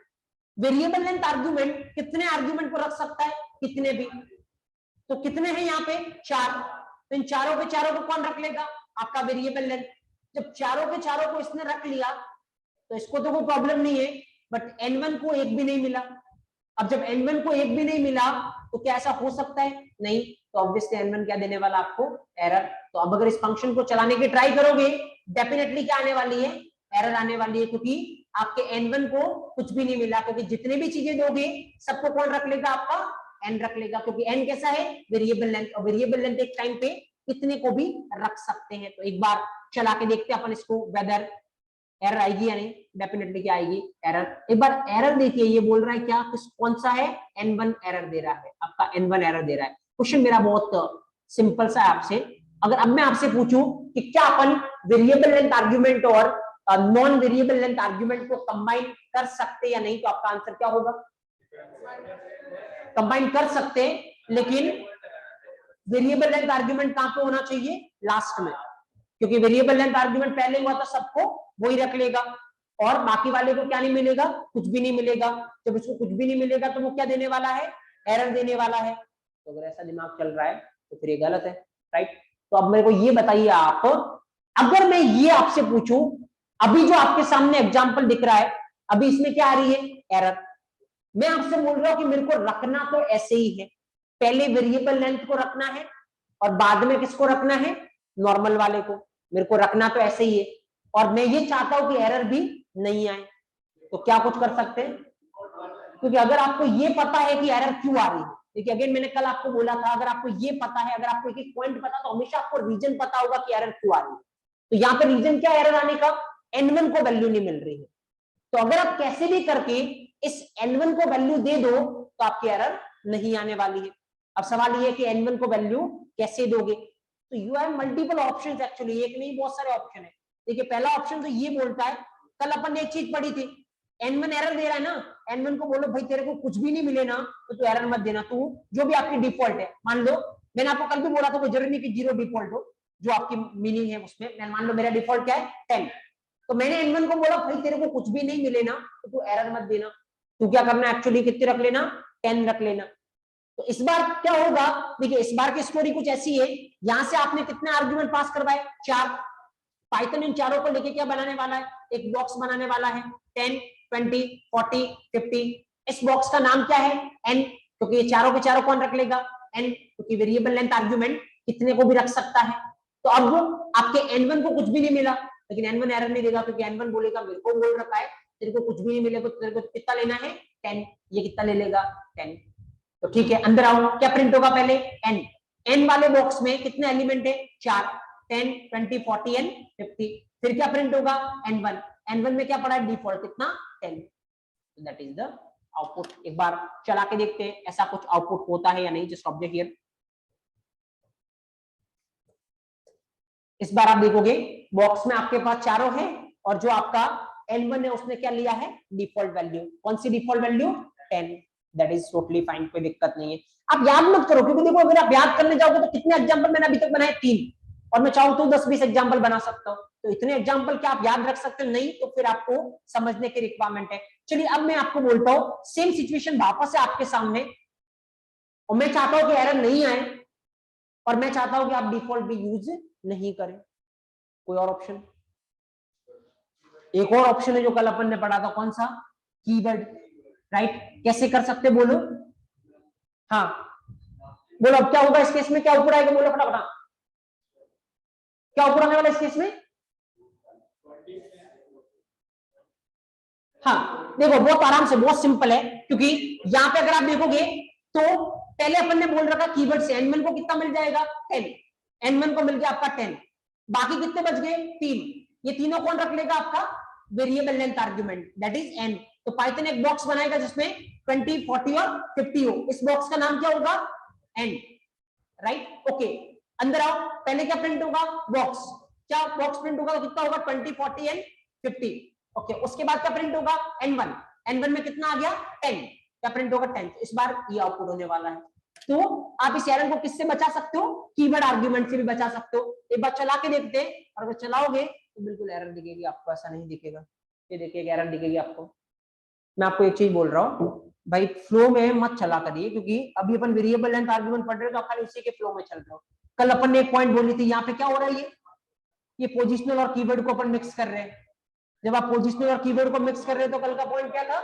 Variable length argument कितने आर्ग्यूमेंट को रख सकता है, कितने भी। तो कितने हैं यहाँ पे, 4। तो इन चारों के चारों को कौन रख लेगा, आपका वेरिएबल लेंथ। जब चारों के चारों को इसने रख लिया तो इसको तो कोई प्रॉब्लम नहीं है, बट n1 को एक भी नहीं मिला। अब जब n1 को एक भी नहीं मिला तो क्या ऐसा हो सकता है, नहीं। तो ऑब्वियसली n1 क्या देने वाला आपको, एरर। तो अब अगर इस फंक्शन को चलाने की ट्राई करोगे, डेफिनेटली क्या आने वाली है, एरर आने वाली है, क्योंकि आपके n1 को कुछ भी नहीं मिला। क्योंकि जितने भी चीजें दोगे सबको कौन रख लेगा, आपका n रख लेगा, क्योंकि n कैसा है, वेरिएबल लेंथ, और वेरिएबल लेंथ एक टाइम पे कितने को भी रख सकते हैं। तो एक बार चला के देखते हैं अपन इसको, वेदर एरर आएगी या नहीं। डेफिनेटली क्या आएगी, एरर। एक बार एरर देखिए, ये बोल रहा है क्या, कौन सा है, n1 एरर दे रहा है, आपका n1 एरर दे रहा है। क्वेश्चन मेरा बहुत सिंपल सा है आपसे। अगर अब मैं आपसे पूछूं कि क्या अपन वेरिएबल लेंथ आर्ग्यूमेंट और नॉन वेरिएबल लेंथ आर्ग्यूमेंट को कंबाइन कर सकते या नहीं, तो आपका आंसर क्या होगा, कंबाइन कर सकते हैं, लेकिन वेरिएबल लेंथ आर्ग्यूमेंट कहां पे होना चाहिए, लास्ट में। क्योंकि वेरिएबल लेंथ आर्ग्यूमेंट पहले हुआ तो सबको वही रख लेगा, और बाकी वाले को क्या नहीं मिलेगा, कुछ भी नहीं मिलेगा। जब उसको कुछ भी नहीं मिलेगा तो वो क्या देने वाला है, एरर देने वाला है। तो अगर ऐसा दिमाग चल रहा है तो फिर ये गलत है, राइट। तो अब मेरे को ये बताइए आप, अगर मैं ये आपसे पूछूं, अभी जो आपके सामने एग्जाम्पल दिख रहा है, अभी इसमें क्या आ रही है, एरर। मैं आपसे बोल रहा हूं कि मेरे को रखना तो ऐसे ही है, पहले वेरिएबल लेंथ को रखना है और बाद में किसको रखना है, नॉर्मल वाले को। मेरे को रखना तो ऐसे ही है, और मैं ये चाहता हूं कि एरर भी नहीं आए। तो क्या कुछ कर सकते हैं, क्योंकि अगर आपको ये पता है कि एरर क्यों आ रही है, देखिए अगेन मैंने कल आपको बोला था, अगर आपको ये पता है, अगर आपको एक एक पॉइंट पता, तो हमेशा आपको रीजन पता होगा कि एरर क्यों आ रही है। तो यहाँ पे रीजन क्या एरर आने का, n1 को वैल्यू नहीं मिल रही है। तो अगर आप कैसे भी करके इस n1 को वैल्यू दे दो तो आपकी एरर नहीं आने वाली है। अब सवाल ये है कि n1 को वैल्यू कैसे दोगे। तो you have multiple options, actually एक नहीं बहुत सारे ऑप्शन है। देखिए पहला ऑप्शन तो ये बोलता है, कल अपन ने एक चीज पढ़ी थी, n1 एरर दे रहा है ना, n1 को बोलो भाई तेरे को कुछ भी नहीं मिले ना तो तू एरर मत देना, तू जो भी आपकी डिफॉल्ट है, मान लो मैंने आपको कल भी बोला था, कोई जरूरी नहीं कि 0 डिफॉल्ट हो, जो आपकी मीनिंग है उसमें। मैं मान लो मेरा डिफॉल्ट क्या है, 10, तो मैंने n1 को बोला भाई तेरे को कुछ भी नहीं मिले ना तो तू एरर मत देना, तू क्या करना एक्चुअली, कितने रख लेना, 10 रख लेना। तो इस बार क्या होगा, देखिए इस बार की स्टोरी कुछ ऐसी है, यहां से आपने कितने आर्ग्यूमेंट पास करवाए, 4। पाइथन इन चारों को लेके क्या बनाने वाला है, एक बॉक्स बनाने वाला है, 10, 20, 40, 50। इस बॉक्स का नाम क्या है, n, क्योंकि ये चारों के चारों कौन रख लेगा, n, क्योंकि वेरिएबल लेंथ आर्ग्यूमेंट कितने को भी रख सकता है। तो अब आपके n1 को कुछ भी नहीं मिला, लेकिन n1 एरर नहीं देगा, क्योंकि n1 बोलेगा मेरे को बोल रखा है तेरे को कुछ भी नहीं मिलेगा, तेरे को कितना लेना है, 10। ये कितना ले लेगा, 10। तो ठीक है, अंदर आओ, क्या प्रिंट होगा पहले, n। n वाले बॉक्स में कितने एलिमेंट है, 4, 10, 20, 40 एंड 50। फिर क्या प्रिंट होगा, n1। n1 में क्या पड़ा है, डिफॉल्ट कितना, 10। That is the output. एक बार चला के देखते हैं ऐसा कुछ आउटपुट होता है या नहीं। जस्ट ऑब्जेक्ट हियर, इस बार आप देखोगे बॉक्स में आपके पास चारों है, और जो आपका n1 है उसने क्या लिया है, डिफॉल्ट वैल्यू। कौन सी default value, 10। That is totally fine, कोई दिक्कत नहीं है। आप याद मत करो, क्योंकि देखो अगर आप याद करने जाओगे तो कितने एग्जांपल मैंने अभी तक बनाए, 3, और मैं चाहूँ तो 10-20 एग्जांपल बना सकता हूँ। तो इतने एग्जांपल क्या आप याद रख सकते हो, नहीं तो फिर आपको समझने की रिक्वायरमेंट है। चलिए अब मैं आपको बोलता हूँ, सेम सिचुएशन वापस से आपके सामने, और मैं चाहता हूं कि एरर नहीं आए, और मैं चाहता हूं कि आप डिफॉल्ट भी यूज नहीं करें। कोई और ऑप्शन, एक और ऑप्शन है जो कल अपन ने पढ़ा था, कौन सा, कीवर्ड, राइट। कैसे कर सकते बोलो, हाँ बोलो, अब क्या होगा इस केस में, क्या ऊपर आएगा, बोलो फटाफट, क्या ऊपर आने वाला इस केस में। हाँ देखो बहुत आराम से, बहुत सिंपल है, क्योंकि यहां पे अगर आप देखोगे तो पहले अपन ने बोल रखा कीवर्ड से n1 को कितना मिल जाएगा, 10। n1 को मिल गया आपका 10, बाकी कितने बच गए, 3। ये तीनों कौन रख लेगा, आपका variable length argument, that is n। तो पाइथन एक बॉक्स बनाएगा जिसमें 20, 40 और 50 हो। इस बॉक्स का नाम क्या होगा, n, राइट। ओके, अंदर आओ, पहले क्या प्रिंट होगा, बॉक्स, क्या बॉक्स प्रिंट होगा तो कितना होगा, 20, 40 एंड 50। ओके, उसके बाद क्या प्रिंट होगा, n1। n1 में कितना आ गया, 10, क्या प्रिंट होगा, 10। इस बार ये आउटपुट होने वाला है। तो आप इस एरर को किससे बचा सकते हो, कीवर्ड आर्ग्यूमेंट से भी बचा सकते हो। एक बार चला के देखते हैं, और अगर चलाओगे तो बिल्कुल एरर दिखेगी आपको, ऐसा नहीं दिखेगा। ये देखिए एरर दिखेगी आपको, मैं आपको एक चीज बोल रहा हूँ भाई, फ्लो में मत चला करिए, क्योंकि अभी अपन वेरिएबल लेंथ आर्गुमेंट पढ़ रहे हो तो आप खाली उसी के फ्लो में चल रहे हो। कल अपन ने एक पॉइंट बोली थी, यहाँ पे क्या हो रहा है, ये पोजिशनल और कीवर्ड को अपन मिक्स कर रहे हैं। जब आप पोजिशनल और कीवर्ड को मिक्स कर रहे हैं तो कल का पॉइंट क्या था,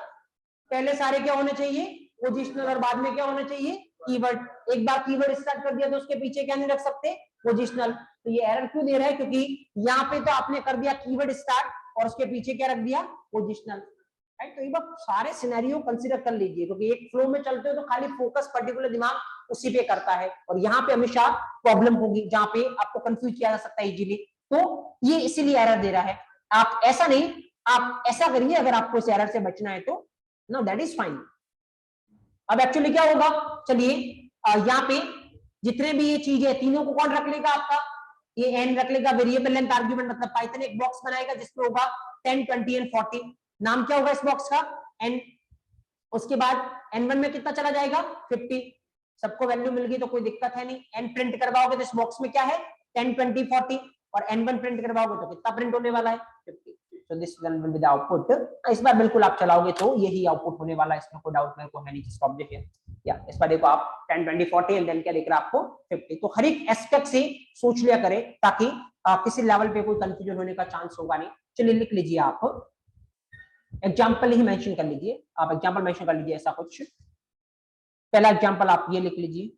पहले सारे क्या होने चाहिए, पोजिशनल, और बाद में क्या होना चाहिए, कीवर्ड। एक बार कीवर्ड स्टार्ट कर दिया तो उसके पीछे क्या नहीं रख सकते, पोजिशनल। तो ये एरर क्यों दे रहा है, क्योंकि यहाँ पे तो आपने कर दिया कीवर्ड स्टार्ट और उसके पीछे क्या रख दिया, पोजिशनल। राइट, तो ये बात सारे सिनेरियो कंसीडर कर लीजिए, क्योंकि एक फ्लो में चलते हो तो खाली फोकस पर्टिकुलर दिमाग उसी पे करता है, और यहाँ पे हमेशा प्रॉब्लम होगी जहां पे आपको कंफ्यूज किया जा सकता है इजीली। तो ये इसीलिए एरर दे रहा है। आप ऐसा नहीं, आप ऐसा करिए अगर आपको इस एरर से बचना है तो, नो दैट इज फाइन। अब एक्चुअली क्या होगा, चलिए यहाँ पे जितने भी ये चीजें तीनों को कौन रख लेगा, आपका ये एन रख लेगा, वेरिएबल लेंथ आर्गुमेंट, मतलब पाइथन एक बॉक्स बनाएगा जिसमें होगा 10, 20 एंड 40। नाम क्या होगा इस बॉक्स का, एन। उसके बाद n1 में कितना चला जाएगा, 50। सबको वैल्यू मिल गई तो कोई दिक्कत है नहीं। n प्रिंट करवाओगे तो इस बॉक्स में क्या है, 10, 20, 40, और n1 प्रिंट करवाओगे तो कितना प्रिंट होने वाला है, 50। तो this will be the output. इस बार बिल्कुल आप चलाओगे तो यही आउटपुट होने वाला है, इसमें कोई डाउट मेरे को है नहीं, जिसका ऑब्जेक्ट है। या इस बार देखो आप 10, 20, 40 एंड देन क्या दिख रहा है आपको, 50। तो हर एक एस्पेक्ट से सोच लिया करें, ताकि किसी लेवल पे कोई कंफ्यूजन होने का चांस होगा नहीं। चलिए लिख लीजिए आप, एग्जाम्पल ही मेंशन कर लीजिए, आप एग्जाम्पल मेंशन कर लीजिए ऐसा कुछ। पहला एग्जाम्पल आप ये लिख लीजिए,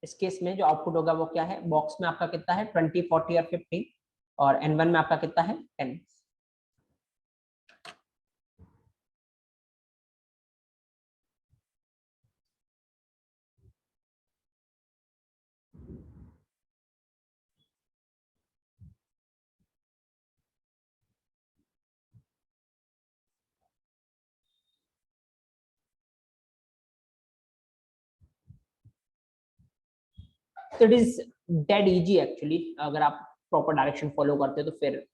इस केस में जो आउटपुट होगा वो क्या है, बॉक्स में आपका कितना है, 20, 40 और 50, और n1 में आपका कितना है, 10। तो it is dead easy actually, अगर आप प्रॉपर डायरेक्शन फॉलो करते हो तो फिर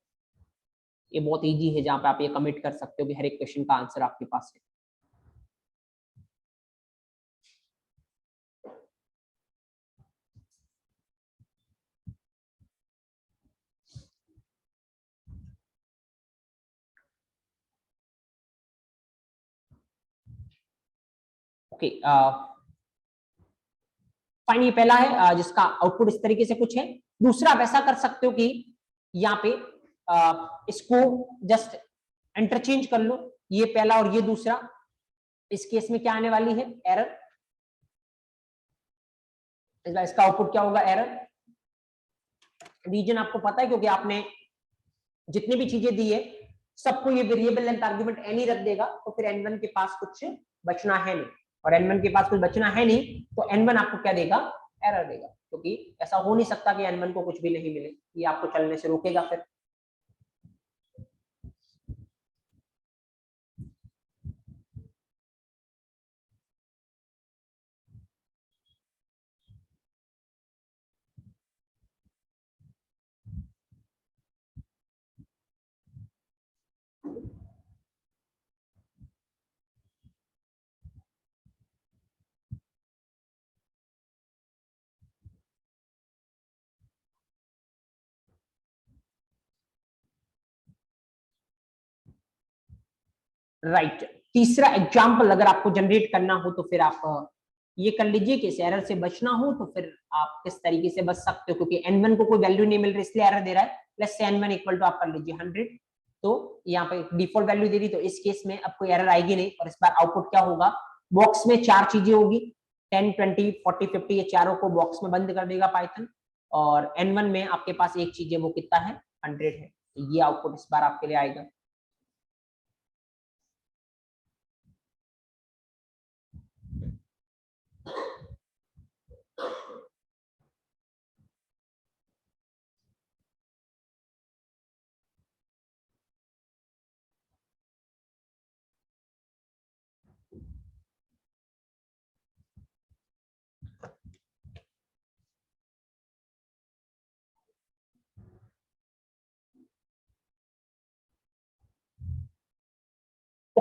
ये बहुत इजी है, जहां पे आप ये कमिट कर सकते हो कि हर एक क्वेश्चन का आंसर आपके पास है। ओके, फाइन, ये पहला है जिसका आउटपुट इस तरीके से कुछ है। दूसरा आप ऐसा कर सकते हो कि यहाँ पे इसको जस्ट इंटरचेंज कर लो, ये पहला और ये दूसरा। इस केस में क्या आने वाली है, एरर। इसका आउटपुट क्या होगा, एरर। रीजन आपको पता है, क्योंकि आपने जितनी भी चीजें दी है सबको ये वेरिएबल लेंथ आर्गुमेंट एन ही रख देगा, तो फिर n1 के पास कुछ बचना है नहीं, और n1 के पास कुछ बचना है नहीं तो n1 आपको क्या देगा, एरर देगा, क्योंकि ऐसा हो नहीं सकता कि n1 को कुछ भी नहीं मिले, ये आपको चलने से रोकेगा फिर। राइट, तीसरा एग्जाम्पल अगर आपको जनरेट करना हो तो फिर आप ये कर लीजिए कि इस एरर से बचना हो तो फिर आप किस तरीके से बच सकते हो, क्योंकि n1 को कोई वैल्यू नहीं मिल रही इसलिए एरर दे रहा है। प्लस n1 इक्वल टू आप कर लीजिए 100, तो यहाँ पे डिफॉल्ट वैल्यू दे दी, तो इस केस में अब कोई एरर आएगी नहीं। और इस बार आउटपुट क्या होगा, बॉक्स में चार चीजें होगी, 10, 20, 40, 50, ये चारों को बॉक्स में बंद कर देगा पाइथन, और n1 में आपके पास एक चीज है, वो कितना है, 100 है। ये आउटपुट इस बार आपके लिए आएगा।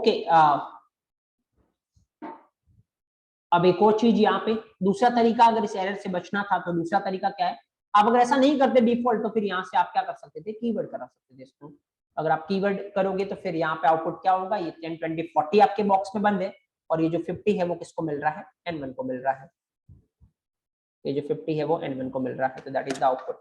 ओके, अब एक और चीज यहाँ पे, दूसरा तरीका अगर इस एरर से बचना था तो दूसरा तरीका क्या है, आप अगर ऐसा नहीं करते डिफॉल्ट तो फिर यहाँ से आप क्या कर सकते थे, कीवर्ड करा सकते थे इसको। अगर आप कीवर्ड करोगे तो फिर यहाँ पे आउटपुट क्या होगा, ये 10 20 40 आपके बॉक्स में बंद है, और ये जो 50 है वो किसको मिल रहा है, N1 को मिल रहा है। ये जो 50 है वो N1 को मिल रहा है, तो that is the output.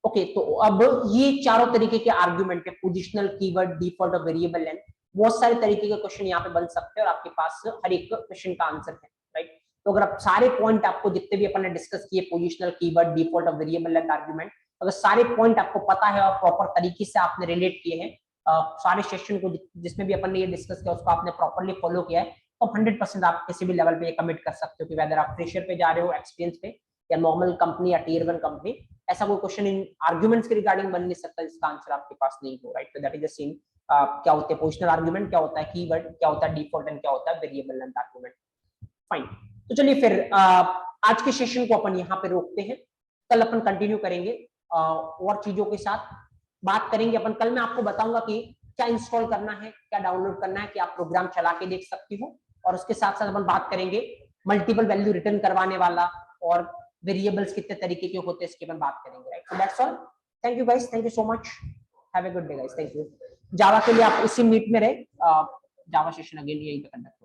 Okay, तो अब ये चारों तरीके के आर्गुमेंट है, पोजिशनल, कीवर्ड, डिफॉल्ट और वेरिएबल लेंथ। बहुत सारे तरीके के क्वेश्चन यहाँ पे बन सकते हैं और आपके पास हर एक क्वेश्चन का आंसर है, राइट। तो अगर आप सारे पॉइंट आपको जितने भी अपन ने डिस्कस किए, पोजिशनल, कीवर्ड, डिफॉल्ट और वेरिएबल लेंथ आर्गुमेंट, अगर सारे पॉइंट आपको पता है और प्रॉपर तरीके से आपने रिलेट किए हैं, सारे सेशन को जिसमें भी अपन ने ये डिस्कस किया उसको आपने प्रॉपरली फॉलो किया है, तो 100% आप किसी भी लेवल पे ये कमिट कर सकते हो कि वेदर आप फ्रेशर पे जा रहे हो, एक्सपीरियंस पे, या नॉर्मल कंपनी या टियर 1 कंपनी, ऐसा कोई क्वेश्चन इन आर्गुमेंट्स के रिगार्डिंग बन नहीं सकता जिसका आंसर आपके पास नहीं हो, राइट। तो दैट इज द सेम, क्या होते हैं पोजिशनल आर्गुमेंट, क्या होता है कीवर्ड, क्या होता है डिफॉल्ट एंड क्या होता है वेरिएबल लेंथ आर्गुमेंट। फाइन, तो चलिए फिर आज के सेशन को अपन यहाँ पे रोकते हैं, कल अपन कंटिन्यू करेंगे और चीजों के साथ बात करेंगे अपन। कल मैं आपको बताऊंगा कि क्या इंस्टॉल करना है, क्या डाउनलोड करना है, कि आप प्रोग्राम चला के देख सकती हो, और उसके साथ साथ अपन बात करेंगे मल्टीपल वैल्यू रिटर्न करवाने वाला, और वेरिएबल्स कितने तरीके के होते हैं इसकी अपन बात करेंगे, right. So that's all, thank you guys, thank you so much, have a good day guys, thank you. Java के लिए आप उसी मीट में रहे, जावा सेशन अगेन यही पे कंडक्ट